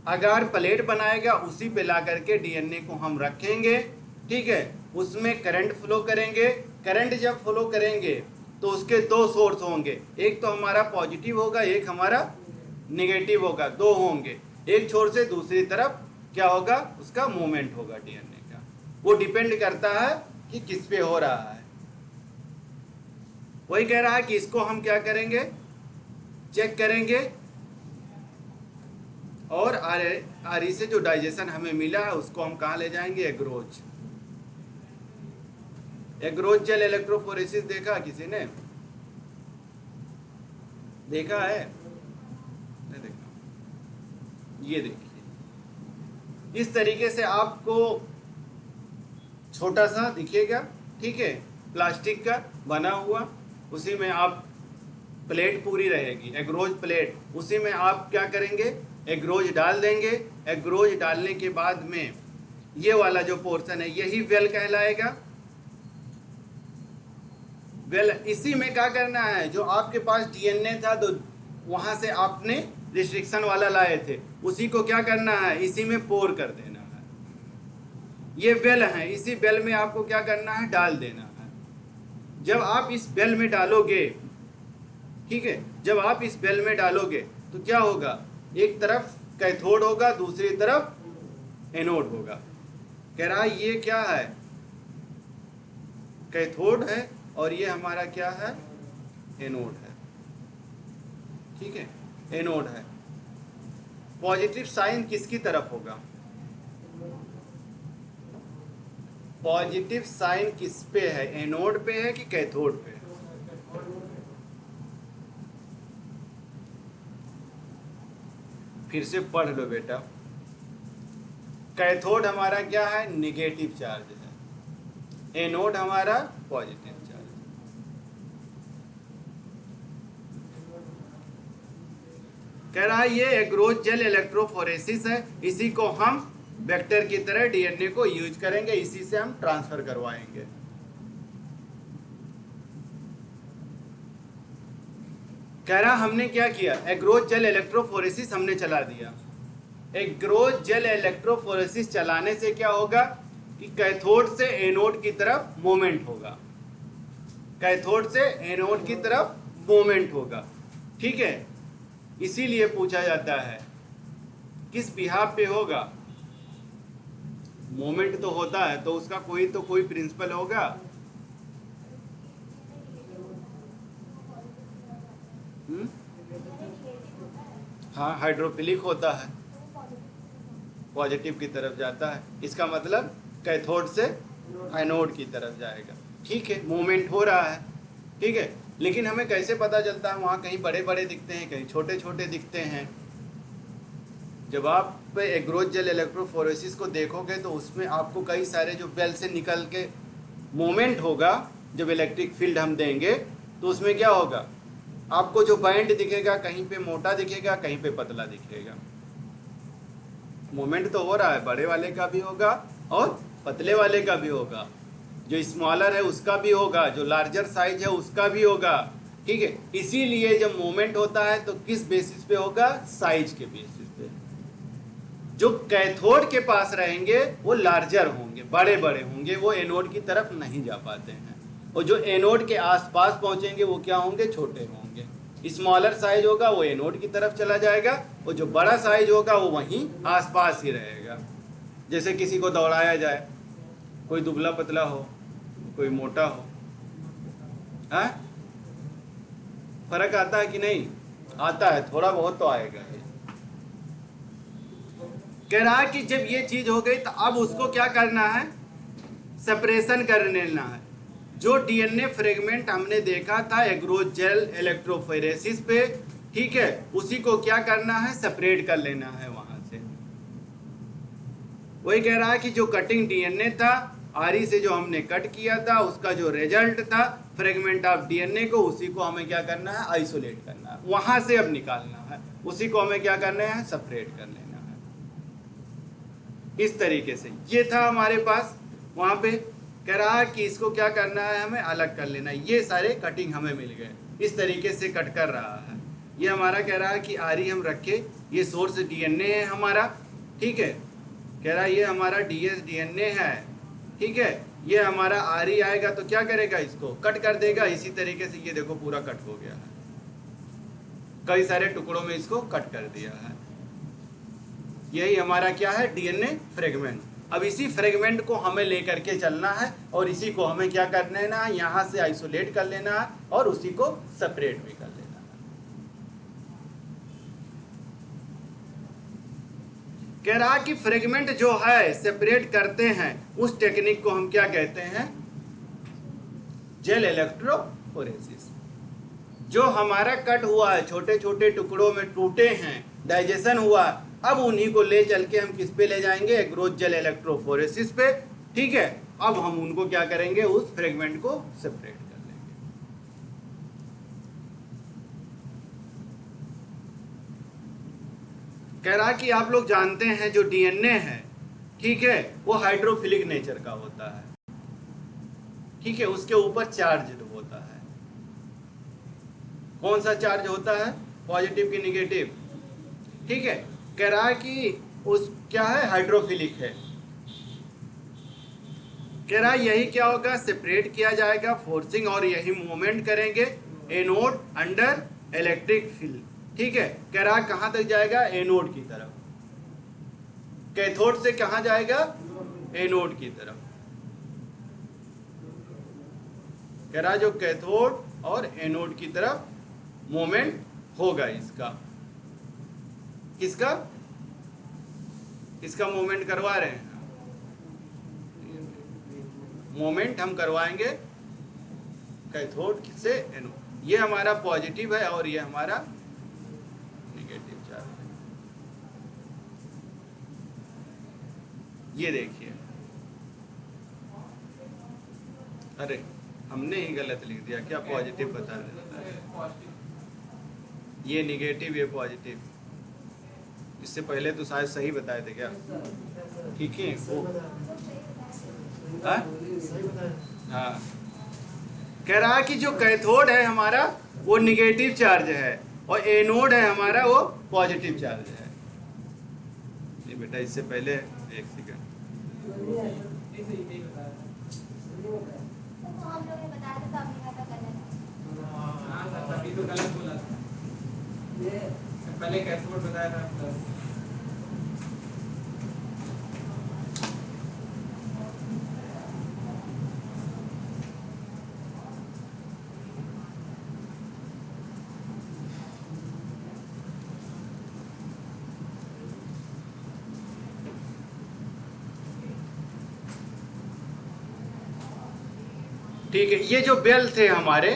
अगर प्लेट बनाएगा उसी पे ला करके डीएनए को हम रखेंगे, ठीक है, उसमें करंट फ्लो करेंगे। करंट जब फ्लो करेंगे तो उसके दो सोर्स होंगे, एक तो हमारा पॉजिटिव होगा, एक हमारा नेगेटिव होगा, दो होंगे। एक छोर से दूसरी तरफ क्या होगा? उसका मूवमेंट होगा डीएनए का। वो डिपेंड करता है कि किस पे हो रहा है। वही कह रहा है कि इसको हम क्या करेंगे? चेक करेंगे, और आर से जो डाइजेशन हमें मिला है उसको हम कहाँ ले जाएंगे? एग्रोज। एग्रोज जेल इलेक्ट्रोफोरेसिस देखा किसी ने? देखा है? नहीं देखा? ये देखिए, इस तरीके से आपको छोटा सा दिखेगा, ठीक है, प्लास्टिक का बना हुआ, उसी में आप प्लेट पूरी रहेगी, एग्रोज प्लेट, उसी में आप क्या करेंगे? एग्रोज डाल देंगे। एग्रोज डालने के बाद में ये वाला जो पोर्शन है यही वेल कहलाएगा। वेल, इसी में क्या करना है? जो आपके पास डीएनए था तो वहां से आपने रिस्ट्रिक्शन वाला लाए थे, उसी को क्या करना है? इसी में पोर कर देना है। ये वेल है, इसी वेल में आपको क्या करना है? डाल देना है। जब आप इस वेल में डालोगे, ठीक है, जब आप इस वेल में डालोगे तो क्या होगा? एक तरफ कैथोड होगा, दूसरी तरफ एनोड होगा। कह रहा है ये क्या है? कैथोड है, और ये हमारा क्या है? एनोड है, ठीक है, एनोड है। पॉजिटिव साइन किसकी तरफ होगा? पॉजिटिव साइन किस पे है? एनोड पे है कि कैथोड पे है? फिर से पढ़ लो बेटा। कैथोड हमारा क्या है? नेगेटिव चार्ज है, एनोड हमारा पॉजिटिव चार्ज। कह रहा है ये एग्रोज जेल इलेक्ट्रोफोरेसिस है, इसी को हम वेक्टर की तरह डीएनए को यूज करेंगे, इसी से हम ट्रांसफर करवाएंगे। कह रहा हमने क्या किया? एग्रोज जेल इलेक्ट्रोफोरेसिस हमने चला दिया। एग्रोज जेल इलेक्ट्रोफोरेसिस चलाने से क्या होगा कि कैथोड से एनोड की तरफ मूवमेंट होगा। कैथोड से एनोड की तरफ मूवमेंट होगा, ठीक है। इसीलिए पूछा जाता है किस बिहाफ पे होगा? मूवमेंट तो होता है तो उसका कोई प्रिंसिपल होगा। हाँ, हाइड्रोफिलिक होता है, पॉजिटिव की तरफ जाता है, इसका मतलब कैथोड से एनोड की तरफ जाएगा, ठीक है। मूवमेंट हो रहा है, ठीक है, लेकिन हमें कैसे पता चलता है? वहाँ कहीं बड़े बड़े दिखते हैं, कहीं छोटे छोटे दिखते हैं। जब आप एग्रोज जेल इलेक्ट्रोफोरेसिस को देखोगे तो उसमें आपको कई सारे जो वेल से निकल के मूवमेंट होगा, जब इलेक्ट्रिक फील्ड हम देंगे तो उसमें क्या होगा? आपको जो बैंड दिखेगा कहीं पे मोटा दिखेगा, कहीं पे पतला दिखेगा। मूवमेंट तो हो रहा है, बड़े वाले का भी होगा और पतले वाले का भी होगा, जो स्मॉलर है उसका भी होगा, जो लार्जर साइज है उसका भी होगा, ठीक है। इसीलिए जब मूवमेंट होता है तो किस बेसिस पे होगा? साइज के बेसिस पे। जो कैथोड के पास रहेंगे वो लार्जर होंगे, बड़े बड़े होंगे, वो एनोड की तरफ नहीं जा पाते हैं, और जो एनोड के आसपास पहुंचेंगे वो क्या होंगे? छोटे होंगे। स्मॉलर साइज होगा वो एनोड की तरफ चला जाएगा, और जो बड़ा साइज होगा वो वहीं आसपास ही रहेगा। जैसे किसी को दौड़ाया जाए, कोई दुबला पतला हो, कोई मोटा हो, हाँ, फर्क आता है कि नहीं? आता है, थोड़ा बहुत तो आएगा। कह रहा है कि जब ये चीज हो गई तो अब उसको क्या करना है? सेपरेशन कर लेना है। जो डीएनए फ्रेगमेंट हमने देखा था एग्रोथ जेल इलेक्ट्रोफोरेसिस पे, ठीक है, उसी को क्या करना है? सेपरेट कर लेना है वहां से। वही कह रहा है कि जो कटिंग डीएनए था, आरी से जो हमने कट किया था, उसका जो रिजल्ट था फ्रेगमेंट ऑफ डीएनए को, उसी को हमें क्या करना है? आइसोलेट करना है, वहां से अब निकालना है। उसी को हमें क्या करना है? सेपरेट कर लेना है। इस तरीके से ये था हमारे पास। वहां पे कह रहा है कि इसको क्या करना है? हमें अलग कर लेना है। ये सारे कटिंग हमें मिल गए, इस तरीके से कट कर रहा है। ये हमारा कह रहा है कि आरी हम रखे, ये सोर्स डीएनए है हमारा, ठीक है। कह रहा है ये हमारा डीएनए है, ठीक है। ये हमारा आरी आएगा तो क्या करेगा? इसको कट कर देगा। इसी तरीके से ये देखो पूरा कट हो गया है, कई सारे टुकड़ों में इसको कट कर दिया है। यही हमारा क्या है? DNA fragment. अब इसी फ्रेगमेंट को हमें लेकर के चलना है और इसी को हमें क्या करना है ना, यहाँ से आइसोलेट कर लेना है और उसी को सेपरेट भी कर लेना है। कह रहा कि फ्रेगमेंट जो है सेपरेट करते हैं, उस टेक्निक को हम क्या कहते हैं? Gel electrophoresis. जो हमारा कट हुआ है, छोटे छोटे टुकड़ों में टूटे हैं, डाइजेशन हुआ, अब उन्हीं को ले चल के हम किस पे ले जाएंगे? एग्रोथ जेल इलेक्ट्रोफोरेसिस पे, ठीक है। अब हम उनको क्या करेंगे? उस फ्रेगमेंट को सेपरेट कर लेंगे। कह रहा कि आप लोग जानते हैं जो डीएनए है, ठीक है, वो हाइड्रोफिलिक नेचर का होता है, ठीक है। उसके ऊपर चार्ज होता है। कौन सा चार्ज होता है? पॉजिटिव की निगेटिव, ठीक है। कह रहा है कि उस क्या है? हाइड्रोफिलिक है। कह रहा है यही क्या होगा? सेपरेट किया जाएगा, फोर्सिंग, और यही मूवमेंट करेंगे एनोड अंडर इलेक्ट्रिक फील्ड, ठीक है। कह रहा है कहां तक जाएगा? एनोड की तरफ। कैथोड से कहां जाएगा? एनोड की तरफ। कह रहा है जो कैथोड और एनोड की तरफ मूवमेंट होगा इसका। किसका? इसका मूवमेंट करवा रहे हैं, मूवमेंट हम करवाएंगे कैथोड से एनोड। ये हमारा पॉजिटिव है और ये हमारा नेगेटिव चार्ज है। ये देखिए, अरे हमने ही गलत लिख दिया क्या? पॉजिटिव बता देता है, ये नेगेटिव ये पॉजिटिव। इससे पहले तो शायद सही बताए थे क्या? ठीक है वो, हाँ। कह रहा है कि जो कैथोड है हमारा वो निगेटिव चार्ज है और एनोड है हमारा वो पॉजिटिव चार्ज है। नहीं बेटा, इससे पहले एक सेकंड, अभी तो गलत बोला था, पहले कैथोड बताया था प्लस। ठीक है। ये जो बेल थे हमारे,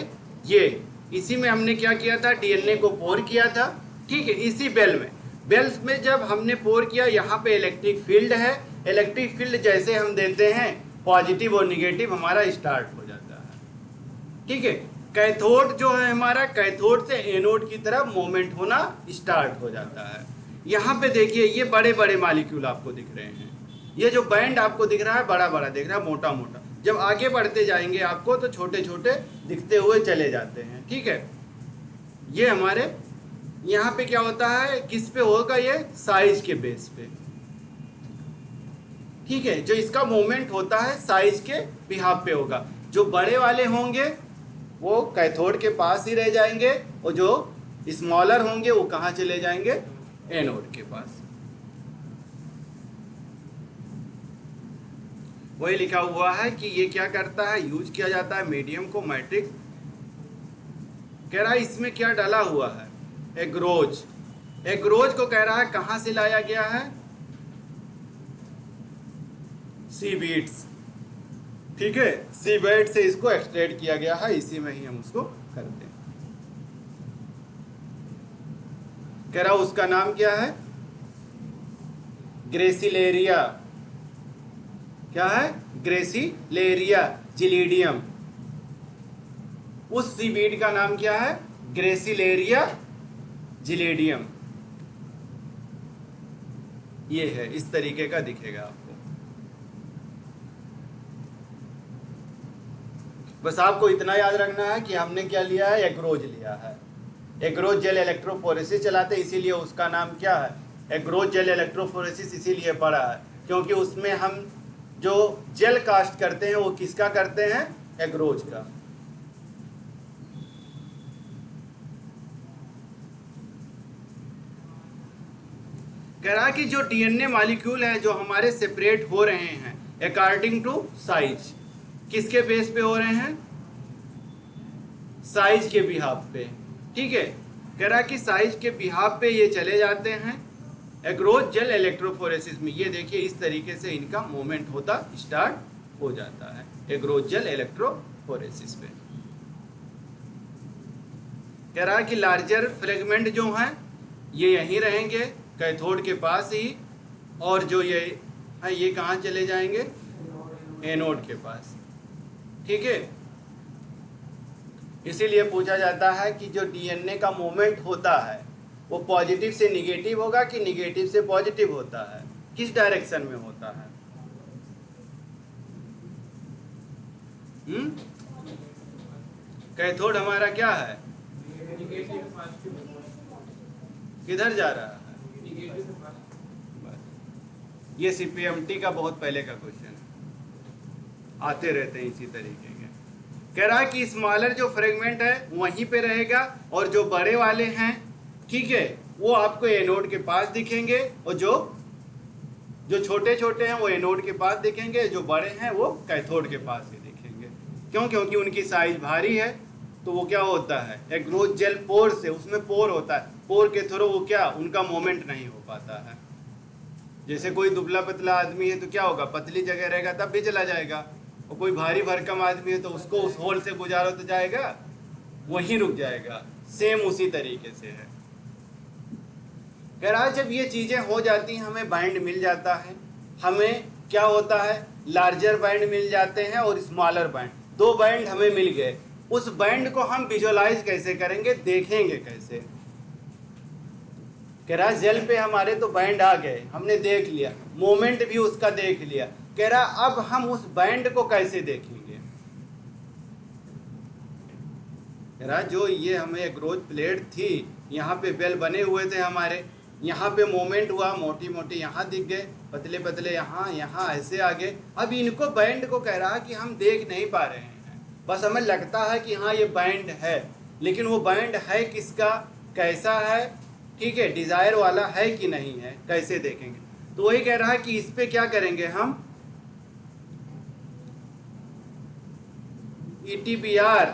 ये इसी में हमने क्या किया था? डीएनए को पोर किया था, ठीक है। इसी बेल्स में जब हमने पोर किया, यहाँ पे इलेक्ट्रिक फील्ड है। इलेक्ट्रिक फील्ड जैसे हम देते हैं, पॉजिटिव और निगेटिव हमारा स्टार्ट हो जाता है, ठीक है। कैथोड जो है हमारा, कैथोड से एनोड की तरफ मूवमेंट होना स्टार्ट हो जाता है। यहाँ पे देखिए, ये बड़े बड़े मॉलिक्यूल आपको दिख रहे हैं। ये जो बैंड आपको दिख रहा है, बड़ा बड़ा दिख रहा है, मोटा मोटा। जब आगे बढ़ते जाएंगे आपको तो छोटे छोटे दिखते हुए चले जाते हैं, ठीक है। ये हमारे यहाँ पे क्या होता है? किस पे होगा? ये साइज के बेस पे, ठीक है। जो इसका मूवमेंट होता है साइज के बिहाफ पे होगा। जो बड़े वाले होंगे वो कैथोड के पास ही रह जाएंगे और जो स्मॉलर होंगे वो कहाँ चले जाएंगे? एनोड के पास। वही लिखा हुआ है कि ये क्या करता है? यूज किया जाता है मीडियम को मैट्रिक्स कह रहा है इसमें क्या डाला हुआ है, एग्रोज। एग्रोज को कह रहा है कहां से लाया गया है, सीबीड्स, ठीक है, सीबीड से इसको एक्सट्रैक्ट किया गया है, इसी में ही हम उसको करते हैं। कह रहा उसका नाम क्या है, ग्रेसिलेरिया। क्या है, ग्रेसिलेरिया जिलीडियम। उस सीबीड का नाम क्या है, ग्रेसिलेरिया जिलीडियम। ये है, इस तरीके का दिखेगा आपको। बस आपको इतना याद रखना है कि हमने क्या लिया है, एग्रोज लिया है। एग्रोज जेल इलेक्ट्रोफोरेसिस चलाते हैं, इसीलिए उसका नाम क्या है, एग्रोज जेल इलेक्ट्रोफोरेसिस इसीलिए पड़ा है क्योंकि उसमें हम जो जेल कास्ट करते हैं वो किसका करते हैं, एग्रोज का। कह रहा कि जो डीएनए मॉलिक्यूल है जो हमारे सेपरेट हो रहे हैं अकॉर्डिंग टू साइज, किसके बेस पे हो रहे हैं, साइज के बिहाफ पे, ठीक है। कह रहा कि साइज के बिहाफ पे ये चले जाते हैं एग्रोज जेल इलेक्ट्रोफोरेसिस में। ये देखिए इस तरीके से इनका मूवमेंट होता स्टार्ट हो जाता है एग्रोज जेल इलेक्ट्रोफोरेसिस पे। कह रहा कि लार्जर फ्रेगमेंट जो हैं ये यहीं रहेंगे कैथोड के पास ही, और जो ये है ये कहाँ चले जाएंगे, एनोड के पास, ठीक है। इसीलिए पूछा जाता है कि जो डीएनए का मूवमेंट होता है वो पॉजिटिव से निगेटिव होगा कि निगेटिव से पॉजिटिव होता है, किस डायरेक्शन में होता है। कैथोड हमारा क्या है, किधर जा रहा है, ये सीपीएमटी का बहुत पहले का क्वेश्चन है, आते रहते हैं इसी तरीके के। कह रहा है कि स्मॉलर जो फ्रेगमेंट है वहीं पे रहेगा और जो बड़े वाले हैं, ठीक है, वो आपको एनोड के पास दिखेंगे, और जो छोटे छोटे हैं वो एनोड के पास दिखेंगे, जो बड़े हैं वो कैथोड के पास ही दिखेंगे। क्यों, क्योंकि उनकी साइज भारी है। तो वो क्या होता है, एग्रोज जेल पोर से, उसमें पोर होता है, पोर के थ्रू वो क्या, उनका मूवमेंट नहीं हो पाता है। जैसे कोई दुबला पतला आदमी है तो क्या होगा, पतली जगह रहेगा तब भी चला जाएगा, और कोई भारी भरकम आदमी है तो उसको उस होल से गुजारो तो जाएगा, वहीं रुक जाएगा। सेम उसी तरीके से है। कह रहा है जब ये चीजें हो जाती हैं हमें बाइंड मिल जाता है, हमें क्या होता है, लार्जर बाइंड मिल जाते हैं और स्मॉलर बाइंड, दो बाइंड हमें मिल गए। उस बाइंड को हम विजुअलाइज कैसे करेंगे, देखेंगे कैसे। कह रहा जेल पे हमारे तो बाइंड आ गए, हमने देख लिया, मोमेंट भी उसका देख लिया। कह रहा अब हम उस बाइंड को कैसे देखेंगे। कह रहा जो ये हमें एग्रोज प्लेट थी, यहाँ पे बेल बने हुए थे हमारे, यहाँ पे मोमेंट हुआ, मोटी मोटी यहाँ दिख गए, पतले पतले यहाँ, यहाँ ऐसे आगे। अब इनको बाइंड को कह रहा कि हम देख नहीं पा रहे हैं, बस हमें लगता है कि हाँ ये बाइंड है, लेकिन वो बाइंड है किसका, कैसा है, ठीक है, डिजायर वाला है कि नहीं है, कैसे देखेंगे। तो वही कह रहा है कि इस पे क्या करेंगे हम, ईटीबीआर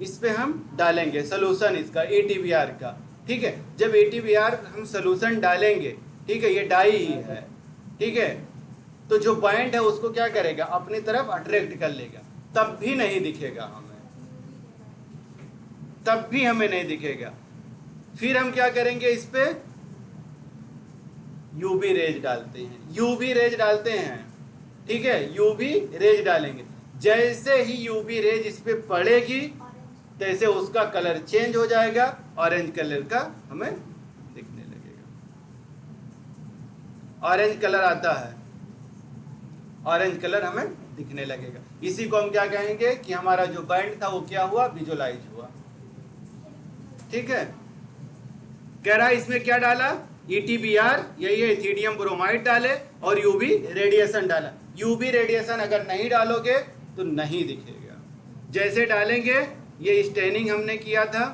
इस पे हम डालेंगे सोल्यूशन इसका, ईटीबीआर का, ठीक है। जब ईटीबीआर हम सोल्यूशन डालेंगे, ठीक है, ये डाई ही है, ठीक है, तो जो पॉइंट है उसको क्या करेगा, अपनी तरफ अट्रैक्ट कर लेगा, तब भी नहीं दिखेगा हमें, तब भी हमें नहीं दिखेगा। फिर हम क्या करेंगे, इस पे यूवी रेज डालते हैं, यूवी रेज डालते हैं, ठीक है, यूवी रेज डालेंगे। जैसे ही यूवी रेज इस पे पड़ेगी तैसे उसका कलर चेंज हो जाएगा, ऑरेंज कलर का हमें दिखने लगेगा। ऑरेंज कलर आता है, ऑरेंज कलर हमें दिखने लगेगा। इसी को हम क्या कहेंगे कि हमारा जो बाइंड था वो क्या हुआ, विजुअलाइज हुआ, ठीक है। कह रहा है इसमें क्या डाला, ईटीबीआर, यही है, इथिडियम ब्रोमाइड डाले और यूवी रेडिएशन डाला। यूवी रेडिएशन अगर नहीं डालोगे तो नहीं दिखेगा। जैसे डालेंगे, ये स्टेनिंग हमने किया था,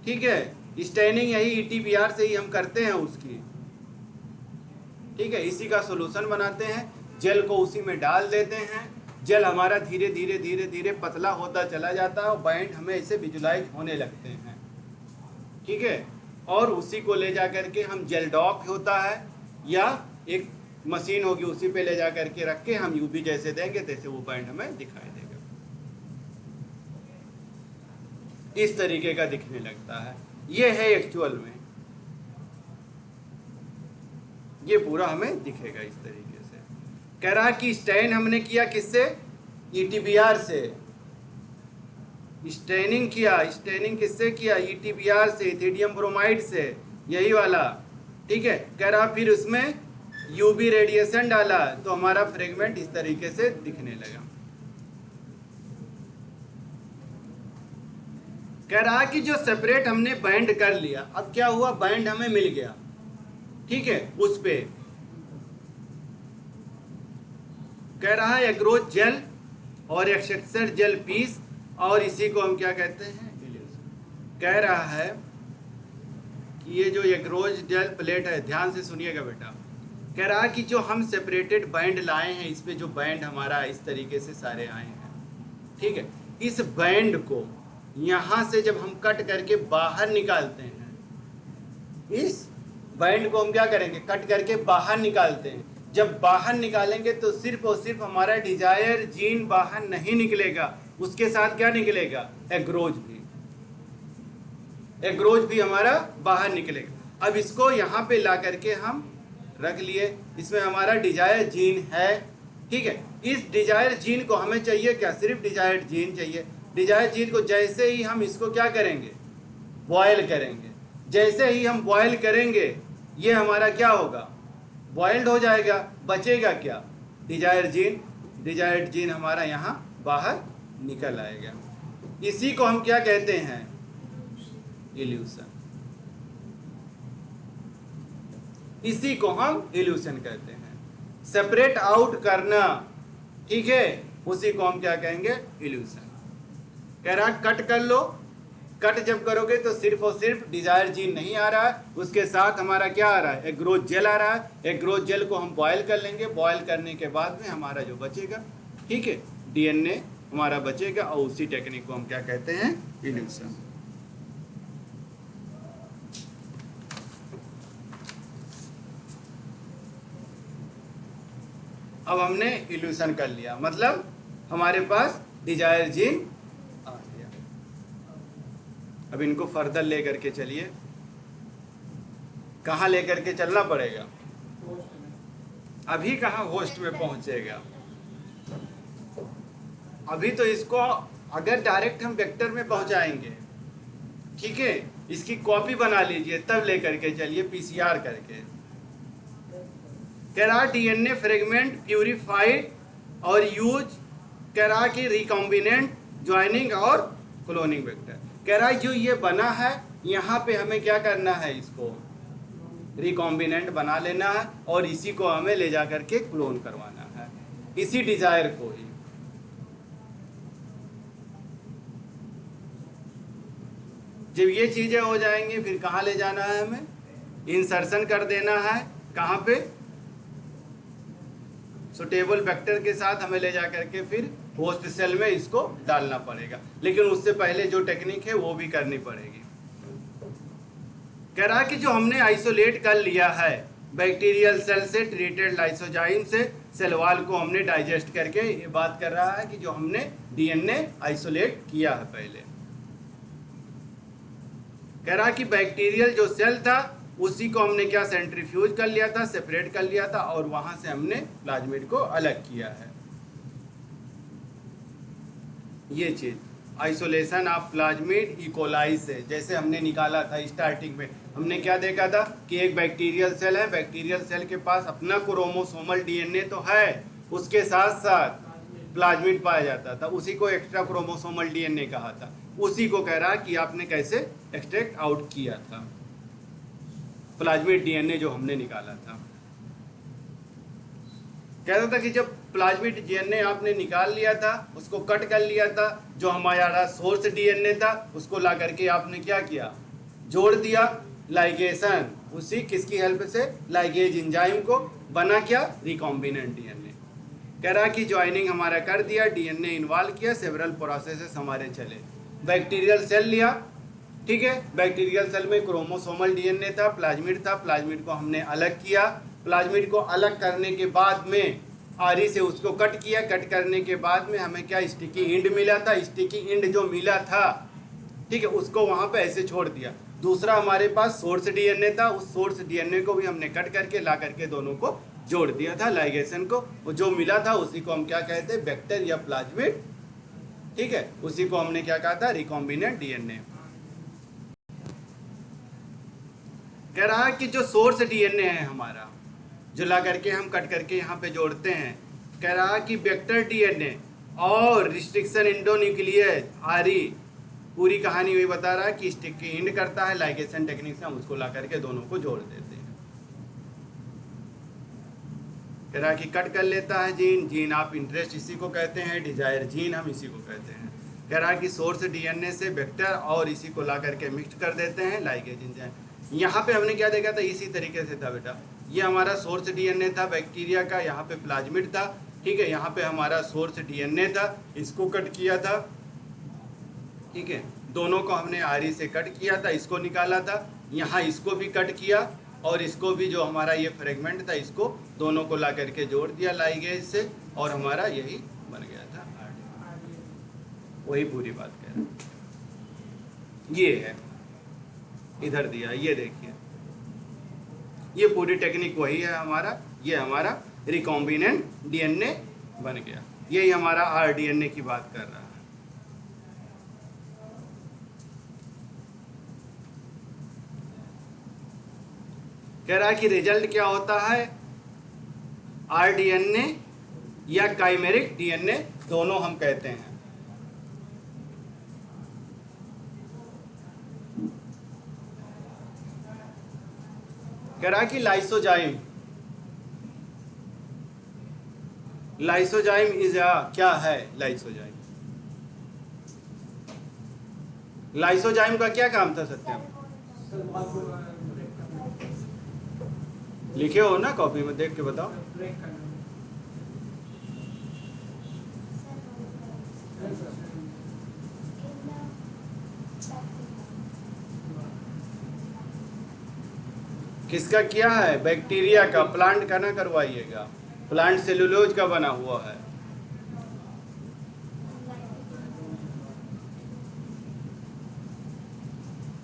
ठीक है, स्टेनिंग यही ईटीबीआर से ही हम करते हैं उसकी, ठीक है। इसी का सॉल्यूशन बनाते हैं, जेल को उसी में डाल देते हैं। जेल हमारा धीरे धीरे धीरे धीरे पतला होता चला जाता है और बाइंड हमें ऐसे विजुलाइज होने लगते हैं, ठीक है। और उसी को ले जा करके हम जेल डॉक होता है या एक मशीन होगी उसी पे ले जा करके रख के हम यूवी जैसे देंगे तैसे वो बाइंड हमें दिखाई देगा, इस तरीके का दिखने लगता है। ये है एक्चुअल में, ये पूरा हमें दिखेगा इस तरीके से। कह रहा कि स्टैन हमने किया किससे, ईटीबीआर से। स्टैनिंग किया, स्टैनिंग किससे किया, ईटीबीआर से, इथिडियम ब्रोमाइड से, यही वाला, ठीक है। कह रहा फिर उसमें यूवी रेडिएशन डाला तो हमारा फ्रेगमेंट इस तरीके से दिखने लगा। कह रहा कि जो सेपरेट हमने बाइंड कर लिया, अब क्या हुआ, बाइंड हमें मिल गया, ठीक है। उस पे कह रहा है एग्रोज जेल और एक्सट्रैक्टर जेल पीस, और इसी को हम क्या कहते हैं, कह रहा है कि ये जो एग्रोज जेल प्लेट है, ध्यान से सुनिएगा बेटा। कह रहा है कि जो हम सेपरेटेड बैंड लाए हैं, इस पे जो बैंड हमारा इस तरीके से सारे आए हैं, ठीक है। इस बैंड को यहाँ से जब हम कट करके बाहर निकालते हैं, इस बैंड को हम क्या करेंगे, कट करके बाहर निकालते हैं। जब बाहर निकालेंगे तो सिर्फ और सिर्फ हमारा डिजायर जीन बाहर नहीं निकलेगा, उसके साथ क्या निकलेगा, एग्रोज भी, एग्रोज भी हमारा बाहर निकलेगा। अब इसको यहाँ पे ला करके हम रख लिए, इसमें हमारा डिजायर जीन है, ठीक है। इस डिजायर जीन को हमें चाहिए क्या, सिर्फ डिजायर जीन चाहिए। डिजायर जीन को जैसे ही हम इसको क्या करेंगे, बॉयल करेंगे, जैसे ही हम बॉयल करेंगे ये हमारा क्या होगा, बॉइल्ड हो जाएगा। बचेगा क्या, डिजायर जीन, डिजायर जीन हमारा यहाँ बाहर निकल आएगा। इसी को हम क्या कहते हैं, इल्यूशन, इसी को हम इल्यूशन कहते हैं। सेपरेट आउट करना, ठीक है, उसी को हम क्या कहेंगे, इल्यूशन। कह रहा कट कर लो, कट जब करोगे तो सिर्फ और सिर्फ डिजायर जीन नहीं आ रहा है, उसके साथ हमारा क्या आ रहा है, एग्रोज जेल आ रहा है। एग्रोज जेल को हम बॉयल कर लेंगे, बॉयल करने के बाद में हमारा जो बचेगा, ठीक है, डीएनए हमारा बचेगा, और उसी टेक्निक को हम क्या कहते हैं, इल्यूशन। अब हमने इल्यूशन कर लिया, मतलब हमारे पास डिजायर जीन आ गया। अब इनको फर्दर लेकर के चलिए, कहाँ लेकर के चलना पड़ेगा, अभी कहाँ होस्ट में पहुंचेगा। अभी तो इसको अगर डायरेक्ट हम वेक्टर में पहुंचाएंगे, ठीक है, इसकी कॉपी बना लीजिए, तब लेकर के चलिए पीसीआर करके। कह रहा डीएनए फ्रेगमेंट प्यूरिफाइड और यूज, कह रहा कि रिकॉम्बिनेंट ज्वाइनिंग और क्लोनिंग वेक्टर। कह रहा है जो ये बना है यहाँ पे हमें क्या करना है, इसको रिकॉम्बिनेंट बना लेना है, और इसी को हमें ले जा करके क्लोन करवाना है, इसी डिजायर को ही। जब ये चीजें हो जाएंगी फिर कहाँ ले जाना है, हमें इंसर्शन कर देना है, कहाँ पे, सुटेबल वेक्टर के साथ हमें ले जा करके फिर होस्ट सेल में इसको डालना पड़ेगा। लेकिन उससे पहले जो टेक्निक है वो भी करनी पड़ेगी। कह रहा कि जो हमने आइसोलेट कर लिया है बैक्टीरियल सेल से, ट्रीटेड लाइसोजाइम से, सेल वॉल को हमने डाइजेस्ट करके, ये बात कर रहा है कि जो हमने डीएनए आइसोलेट किया है पहले। कह रहा कि बैक्टीरियल जो सेल था उसी को हमने क्या सेंट्रीफ्यूज कर लिया था, सेपरेट कर लिया था, और वहां से हमने प्लाज्मिड को अलग किया है। ये चीज आइसोलेशन ऑफ प्लाज्मिड इकोलाई से, जैसे हमने निकाला था स्टार्टिंग में, हमने क्या देखा था कि एक बैक्टीरियल सेल है, बैक्टीरियल सेल के पास अपना क्रोमोसोमल डीएनए तो है, उसके साथ साथ प्लाज्मिड पाया जाता था, उसी को एक्स्ट्रा क्रोमोसोमल डीएनए कहा था। उसी को कह रहा कि आपने कैसे एक्सट्रैक्ट आउट किया था, प्लाज्मिड डीएनए जो हमने निकाला था। कहता था कि जब प्लाज्मिड डीएनए आपने निकाल लिया था, उसको कट कर लिया था, जो हमारा सोर्स डीएनए था उसको ला करके आपने क्या किया, जोड़ दिया लाइगेशन, उसी किसकी हेल्प से, लाइगेज एंजाइम को, बना क्या, रिकॉम्बिनेंट डीएनए। कह रहा कि ज्वाइनिंग हमारा कर दिया, डीएनए इन्वॉल्व किया, सेवरल प्रोसेसेस हमारे चले। बैक्टीरियल सेल लिया, ठीक है, बैक्टीरियल सेल में क्रोमोसोमल डीएनए था, प्लाज्मिड था, प्लाज्मिड को हमने अलग किया, प्लाज्मिड को अलग करने के बाद में आरी से उसको कट किया, कट करने के बाद में हमें क्या स्टिकी इंड मिला था, स्टिकी इंड जो मिला था, ठीक है, उसको वहां पे ऐसे छोड़ दिया। दूसरा हमारे पास सोर्स डीएनए था, उस सोर्स डीएनए को भी हमने कट करके ला करके दोनों को जोड़ दिया था लाइगेशन को, वो जो मिला था उसी को हम क्या कहते हैं, वेक्टर या प्लाज्मिड, ठीक है, उसी को हमने क्या कहा था, रिकॉम्बिनेंट डीएनए। कह रहा है कि जो सोर्स डीएनए है हमारा, जो ला करके हम कट करके यहाँ पे जोड़ते हैं, कह रहा है कि वेक्टर डीएनए और रिस्ट्रिक्शन इंडोन्यूक्लियस आरी, पूरी कहानी वही बता रहा है कि स्टिकी इंड करता है, लाइगेशन टेक्निक से हम उसको ला करके दोनों को जोड़ देते हैं। कह रहा है कि कट कर लेता है जीन, जीन आप इंटरेस्ट इसी को कहते हैं, डिजायर जीन हम इसी को कहते हैं। कह रहा है कि सोर्स डीएनए से वेक्टर और इसी को ला करके मिक्स कर देते हैं, लाइगेशन। यहाँ पे हमने क्या देखा था, इसी तरीके से था बेटा, ये हमारा सोर्स डीएनए था बैक्टीरिया का, यहाँ पे प्लाज्मिड था, ठीक है, यहाँ पे हमारा सोर्स डीएनए था, इसको कट किया था, ठीक है, दोनों को हमने आरी से कट किया था, इसको निकाला था, यहाँ इसको भी कट किया और इसको भी जो हमारा ये फ्रेगमेंट था इसको दोनों को ला करके जोड़ दिया लाइगेज से, और हमारा यही बन गया था वही पूरी बात कह रहा है। ये है इधर दिया, ये देखिए, ये पूरी टेक्निक वही है हमारा, ये हमारा रिकॉम्बिनेंट डीएनए बन गया, यही हमारा आरडीएनए की बात कर रहा है। कह रहा है कि रिजल्ट क्या होता है, आरडीएनए या काइमेरिक डीएनए दोनों हम कहते हैं। कह रहा है कि लाइसोजाइम, लाइसोजाइम इज क्या है, लाइसोजाइम, लाइसोजाइम का क्या काम था सत्यम, लिखे हो ना कॉपी में, देख के बताओ। किसका किया है, बैक्टीरिया का, प्लांट का ना करवाइएगा, प्लांट सेलुलोज का बना हुआ है।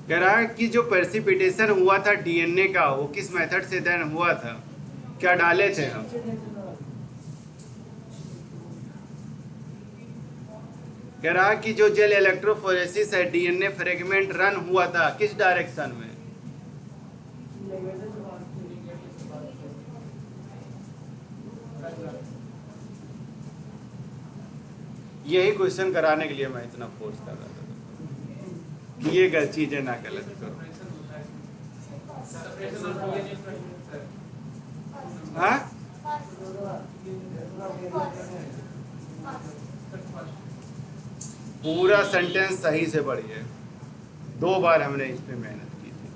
कह रहा है कि जो प्रेसिपिटेशन हुआ था डीएनए का, वो किस मेथड से देन हुआ था, क्या डाले थे हम, कह रहा है कि जो जेल इलेक्ट्रोफोरेसिस है, डीएनए फ्रेगमेंट रन हुआ था किस डायरेक्शन में, यही क्वेश्चन कराने के लिए मैं इतना फोर्स कर रहा था कि ये चीजें ना गलत करो। हाँ, पूरा सेंटेंस सही से पढ़िए, 2 बार हमने इस पे मेहनत की थी।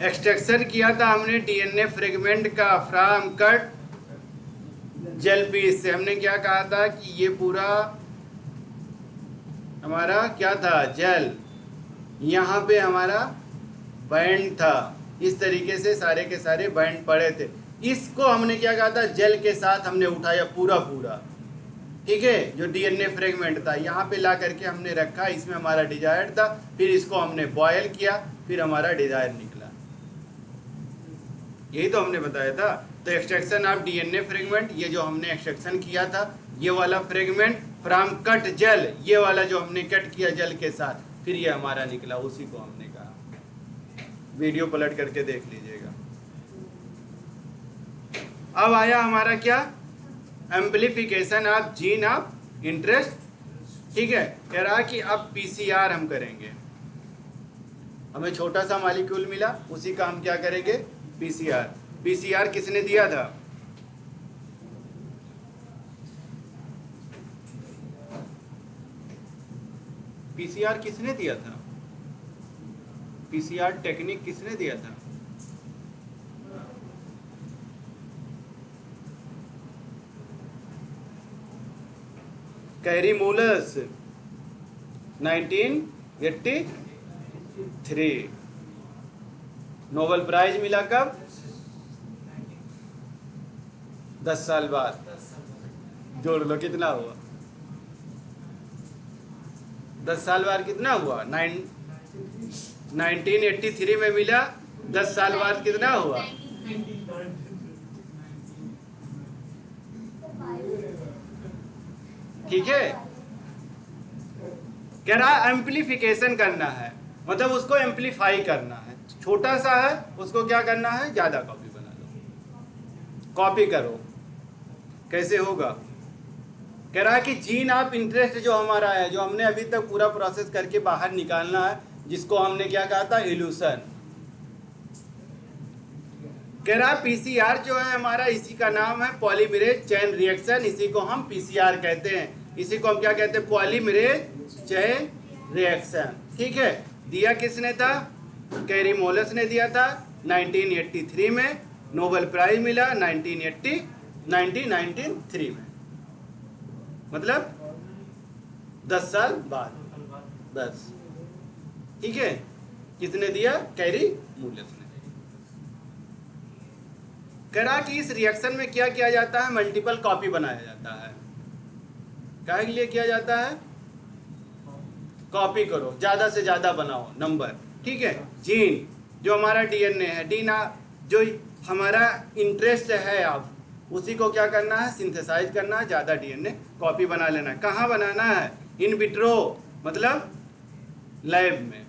एक्सट्रैक्शन किया था हमने डीएनए फ्रेगमेंट का फ्रॉम कट जेल पीस से। हमने क्या कहा था कि ये पूरा हमारा क्या था, जेल, यहाँ पे हमारा बैंड था, इस तरीके से सारे के सारे बैंड पड़े थे। इसको हमने क्या कहा था, जेल के साथ हमने उठाया पूरा पूरा, ठीक है, जो डीएनए फ्रेगमेंट था यहाँ पे ला करके हमने रखा, इसमें हमारा डिजायर था, फिर इसको हमने बॉयल किया, फिर हमारा डिजायर निकला, यही तो हमने बताया था। तो एक्सट्रैक्शन ऑफ डीएनए फ्रेगमेंट, ये जो हमने एक्सट्रैक्शन किया था, ये वाला फ्रेगमेंट फ्रॉम कट जेल, ये वाला जो हमने कट किया जेल के साथ, फिर ये हमारा निकला, उसी को हमने कहा। वीडियो पलट करके देख लीजिएगा। अब आया हमारा क्या, amplification of gene of interest, ठीक है। कह रहा कि अब पीसीआर हम करेंगे, हमें छोटा सा मॉलिक्यूल मिला, उसी का हम क्या करेंगे, पीसीआर। पीसीआर किसने दिया था, पीसीआर किसने दिया था? पीसीआर टेक्निक किसने दिया था? कैरी मूलस 1983। नोबेल प्राइज मिला कब? 10 साल बाद। जोड़ लो कितना हुआ। 10 साल बाद कितना हुआ? 1983 में मिला। 10 साल बाद कितना हुआ? ठीक है। कह रहा एम्पलीफिकेशन करना है, मतलब उसको एम्पलीफाई करना है। छोटा सा है, उसको क्या करना है? ज्यादा कॉपी बना लो, कॉपी करो। कैसे होगा? कह रहा है कि जीन ऑफ इंटरेस्ट जो हमारा है, जो हमने अभी तक पूरा प्रोसेस करके बाहर निकालना है, जिसको हमने क्या कहा था? इल्यूशन। कह रहा है पीसीआर जो है हमारा, इसी का नाम है पॉलीमरेज चेन रिएक्शन। इसी को हम पीसीआर कहते हैं। इसी को हम क्या कहते हैं? Polymerase chain reaction. ठीक है। दिया किसने था? कैरी मोलस ने दिया था 1983 में। नोबेल प्राइज मिला 1993 में, मतलब 10 साल बाद। 10। ठीक है। किसने दिया? कैरी मूलस ने। कह रहा कि इस रिएक्शन में क्या किया जाता है? मल्टीपल कॉपी बनाया जाता है। काहे के लिए किया जाता है? कॉपी करो, ज्यादा से ज्यादा बनाओ नंबर। ठीक है। जीन जो हमारा डीएनए है, डीना जो हमारा इंटरेस्ट है, आप उसी को क्या करना है? सिंथेसाइज करना है, ज्यादा डीएनए कॉपी बना लेना है। कहाँ बनाना है? इन विट्रो, मतलब लैब में।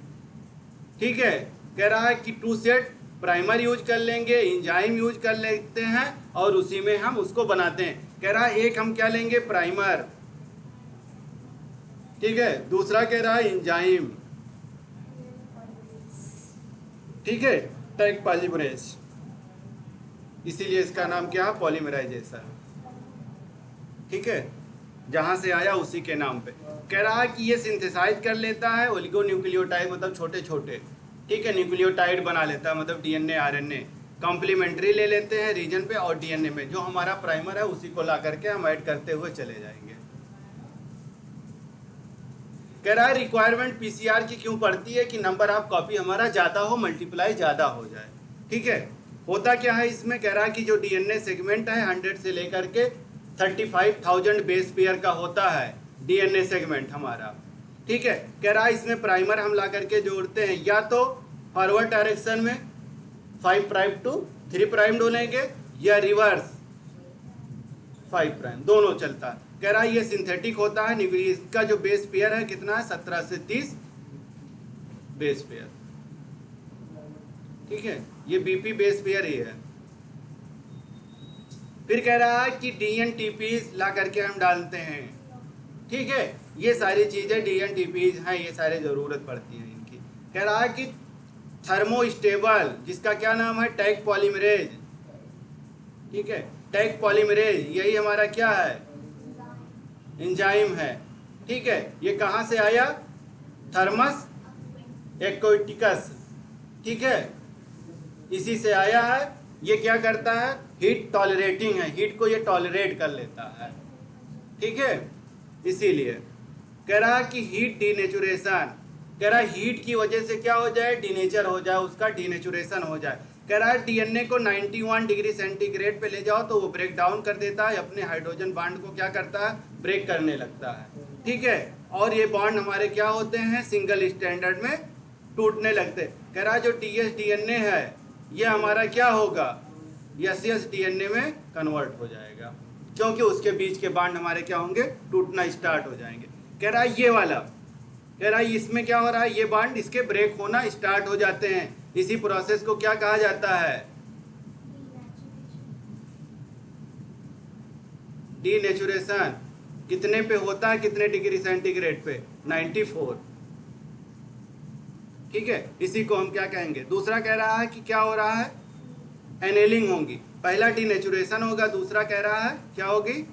ठीक है। कह रहा है कि 2 सेट प्राइमर यूज कर लेंगे, एंजाइम यूज कर लेते हैं और उसी में हम उसको बनाते हैं। कह रहा है एक हम क्या लेंगे? प्राइमर। ठीक है। दूसरा कह रहा है एंजाइम। ठीक है। टैग पॉलीमरेज, इसीलिए इसका नाम क्या है? पॉलीमराइजेशन। ठीक है। जहां से आया उसी के नाम पे। कह रहा है कि ये सिंथेसाइज कर लेता है ओलिगोन्यूक्लियोटाइड, मतलब छोटे छोटे। ठीक है। न्यूक्लियोटाइड बना लेता है, मतलब डीएनए आरएनए। कॉम्प्लीमेंट्री ले लेते हैं रीजन पे, और डीएनए में जो हमारा प्राइमर है उसी को ला करके हम ऐड करते हुए चले जाएंगे। कह रहा है रिक्वायरमेंट पीसीआर की क्यों पड़ती है? कि नंबर ऑफ कॉपी हमारा ज़्यादा हो, मल्टीप्लाई ज़्यादा हो जाए। ठीक है। होता क्या है इसमें? कह रहा है कि जो डीएनए सेगमेंट है 100 से लेकर के 35,000 बेस पेयर का होता है डीएनए सेगमेंट हमारा। ठीक है। कह रहा है इसमें प्राइमर हम ला करके जोड़ते हैं, या तो फॉरवर्ड डायरेक्शन में 5 प्राइम टू 3 प्राइम डोलेंगे, या रिवर्स 5 प्राइम, दोनों चलता है। कह रहा है ये सिंथेटिक होता है। इसका जो बेस पेयर है कितना है? 17 से 30 बेस पेयर। ठीक है। ये बीपी बेस पेयर ही है। फिर कह रहा है कि डीएनटीपीज ला करके हम डालते हैं। ठीक है। ये सारी चीजें डीएनटीपीज हैं, ये सारी जरूरत पड़ती है इनकी। कह रहा है कि थर्मोस्टेबल, जिसका क्या नाम है? Tag polymerase. ठीक है। टैग पॉलीमरेज यही हमारा क्या है? एंजाइम है। ठीक है। ये कहां से आया? Thermus aquaticus. ठीक है। इसी से आया है। ये क्या करता है? हीट टॉलरेटिंग है, हीट को ये टॉलरेट कर लेता है। ठीक है। इसीलिए कह रहा है कि हीट डीनेचुरेशन। कह रहा है हीट की वजह से क्या हो जाए? डीनेचर हो जाए, उसका डीनेचुरेशन हो जाए। कह रहा है डीएनए को 91 डिग्री सेंटीग्रेड पे ले जाओ तो वो ब्रेक डाउन कर देता है, अपने हाइड्रोजन बॉन्ड को क्या करता है? ब्रेक करने लगता है। ठीक है। और ये बॉन्ड हमारे क्या होते हैं? सिंगल स्टैंडर्ड में टूटने लगते। कह रहा है जो टीएस डीएनए है ये हमारा क्या होगा? एसएस डीएनए में कन्वर्ट हो जाएगा, क्योंकि उसके बीच के बॉन्ड हमारे क्या होंगे? टूटना स्टार्ट हो जाएंगे। कह रहा है ये वाला, कह रहा है इसमें क्या हो रहा है? ये बॉन्ड इसके ब्रेक होना स्टार्ट हो जाते हैं। इसी प्रोसेस को क्या कहा जाता है? डीनेचुरेशन। कितने पे होता है? कितने डिग्री सेंटीग्रेड पे? 94। ठीक है। इसी को हम क्या कहेंगे? दूसरा कह रहा है कि क्या हो रहा है? एनेलिंग होगी। पहला डीनेचुरेशन होगा, दूसरा कह रहा है क्या होगी?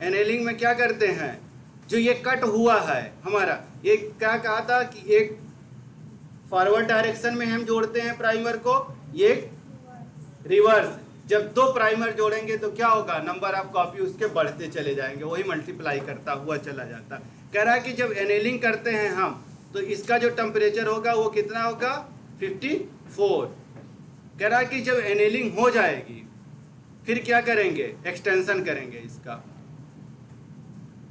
एनेलिंग में क्या करते हैं? जो ये कट हुआ है हमारा, ये क्या कहा था कि एक फॉरवर्ड डायरेक्शन में हम जोड़ते हैं प्राइमर को, ये रिवर्स। जब दो प्राइमर जोड़ेंगे तो क्या होगा, नंबर ऑफ कॉपी उसके बढ़ते चले जाएंगे, वही मल्टीप्लाई करता हुआ चला जाता। कह रहा है कि जब एनेलिंग करते हैं हम तो इसका जो टेम्परेचर होगा वो कितना होगा, 54। कह रहा है कि जब एनेलिंग हो जाएगी फिर क्या करेंगे, एक्सटेंशन करेंगे इसका।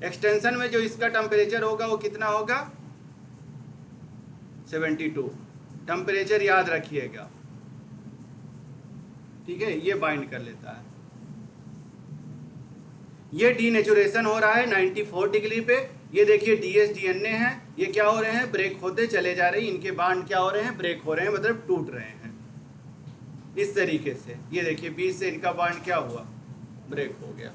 एक्सटेंशन में जो इसका टेम्परेचर होगा वो कितना होगा, 72। टेम्परेचर याद रखिएगा, ठीक है। ये बाइंड कर लेता है। ये डीनेचुरेशन हो रहा है 94 डिग्री पे। ये देखिए डीएस डीएनए है, ये क्या हो रहे हैं, ब्रेक होते चले जा रहे हैं, इनके बांड क्या हो रहे हैं, ब्रेक हो रहे हैं, मतलब टूट रहे हैं इस तरीके से। ये देखिए बीच से इनका बांड क्या हुआ, ब्रेक हो गया,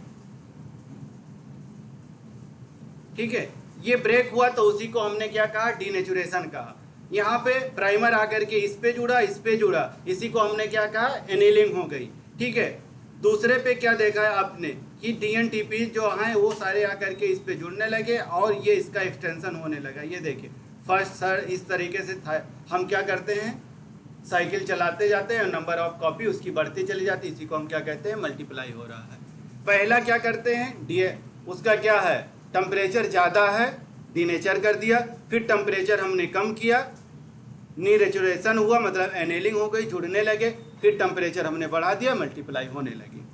ठीक है। ये ब्रेक हुआ तो उसी को हमने क्या कहा, डीनेचुरेशन कहा। यहाँ पे प्राइमर आकर के इस पे जुड़ा, इस पे जुड़ा, इसी को हमने क्या कहा, एनेलिंग हो गई, ठीक है। दूसरे पे क्या देखा है आपने कि डीएनटीपी जो हैं वो सारे आकर के इस पे जुड़ने लगे और ये इसका एक्सटेंशन होने लगा। ये देखिए फर्स्ट सर इस तरीके से हम क्या करते हैं, साइकिल चलाते जाते हैं, नंबर ऑफ कॉपी उसकी बढ़ती चली जाती, इसी को हम क्या कहते हैं, मल्टीप्लाई हो रहा है। पहला क्या करते हैं, डीए उसका क्या है, टेम्परेचर ज़्यादा है, डीनेचर कर दिया, फिर टेम्परेचर हमने कम किया, नीनेचुरेशन हुआ, मतलब एनेलिंग हो गई, जुड़ने लगे, फिर टेम्परेचर हमने बढ़ा दिया, मल्टीप्लाई होने लगी,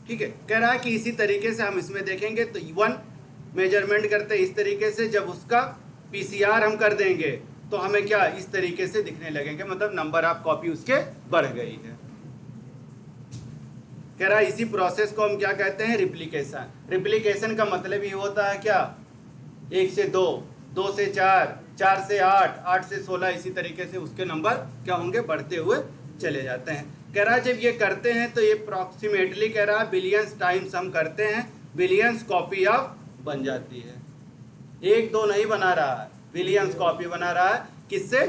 ठीक है। कह रहा है कि इसी तरीके से हम इसमें देखेंगे तो 1 मेजरमेंट करते हैं इस तरीके से, जब उसका पीसीआर हम कर देंगे तो हमें क्या इस तरीके से दिखने लगेंगे, मतलब नंबर ऑफ कॉपी उसके बढ़ गई है। कह रहा है इसी प्रोसेस को हम क्या कहते हैं, रिप्लिकेशन। रिप्लिकेशन का मतलब ये होता है क्या, 1 से 2, 2 से 4, 4 से 8, 8 से 16, इसी तरीके से उसके नंबर क्या होंगे, बढ़ते हुए चले जाते हैं। कह रहा है जब ये करते हैं तो ये अप्रॉक्सीमेटली कह रहा है बिलियंस टाइम्स हम करते हैं, बिलियंस कॉपी ऑफ बन जाती है। 1-2 नहीं बना रहा है, बिलियंस कॉपी बना रहा है, किससे,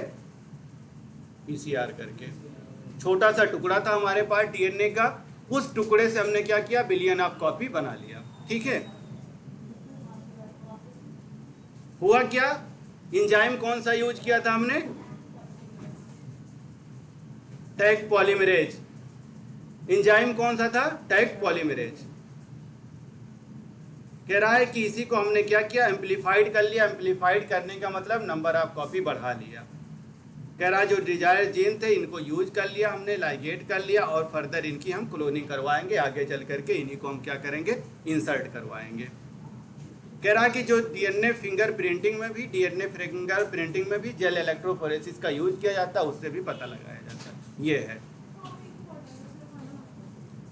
पीसीआर करके। छोटा सा टुकड़ा था हमारे पास डीएनए का, उस टुकड़े से हमने क्या किया, बिलियन ऑफ कॉपी बना लिया, ठीक है। हुआ क्या, एंजाइम कौन सा यूज किया था हमने, टैग पॉलीमरेज। एंजाइम कौन सा था, टैग पॉलीमरेज। कह रहा है कि इसी को हमने क्या किया, एम्पलीफाइड कर लिया। एम्पलीफाइड करने का मतलब नंबर ऑफ कॉपी बढ़ा लिया। कह रहा है जो डिजायर जीन थे इनको यूज कर लिया हमने, लाइगेट कर लिया, और फर्दर इनकी हम क्लोनिंग करवाएंगे, आगे चल करके इन्हीं को हम क्या करेंगे, इंसर्ट करवाएंगे। कह रहा है कि जो डीएनए फिंगर प्रिंटिंग में भी, डीएनए फिंगर प्रिंटिंग में भी जेल इलेक्ट्रोफोरेसिस का यूज किया जाता है, उससे भी पता लगाया जाता है। ये है,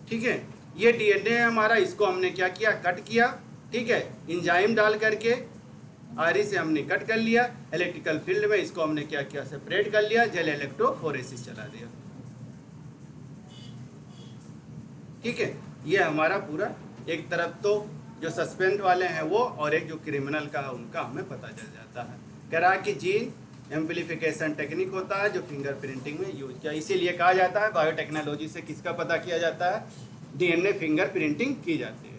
ठीक है। ये डीएनए हमारा, इसको हमने क्या किया, कट किया, ठीक है। एंजाइम डाल करके आरी से हमने कट कर लिया, इलेक्ट्रिकल फील्ड में इसको हमने क्या किया, सेपरेट कर लिया, जेल इलेक्ट्रोफोरेसिस चला दिया, ठीक है। ये हमारा पूरा, एक तरफ तो जो सस्पेंड वाले हैं वो, और एक जो क्रिमिनल का है उनका हमें पता चल जाता है। कह रहा है कि जीन एम्पलीफिकेशन टेक्निक होता है जो फिंगर प्रिंटिंग में यूज किया, इसीलिए कहा जाता है बायोटेक्नोलॉजी से किसका पता किया जाता है, डीएनए फिंगर प्रिंटिंग की जाती है।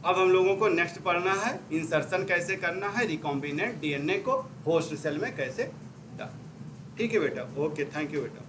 अब हम लोगों को नेक्स्ट पढ़ना है इंसर्शन कैसे करना है, रिकॉम्बिनेंट डीएनए को होस्ट सेल में कैसे, ठीक है बेटा, ओके, थैंक यू बेटा।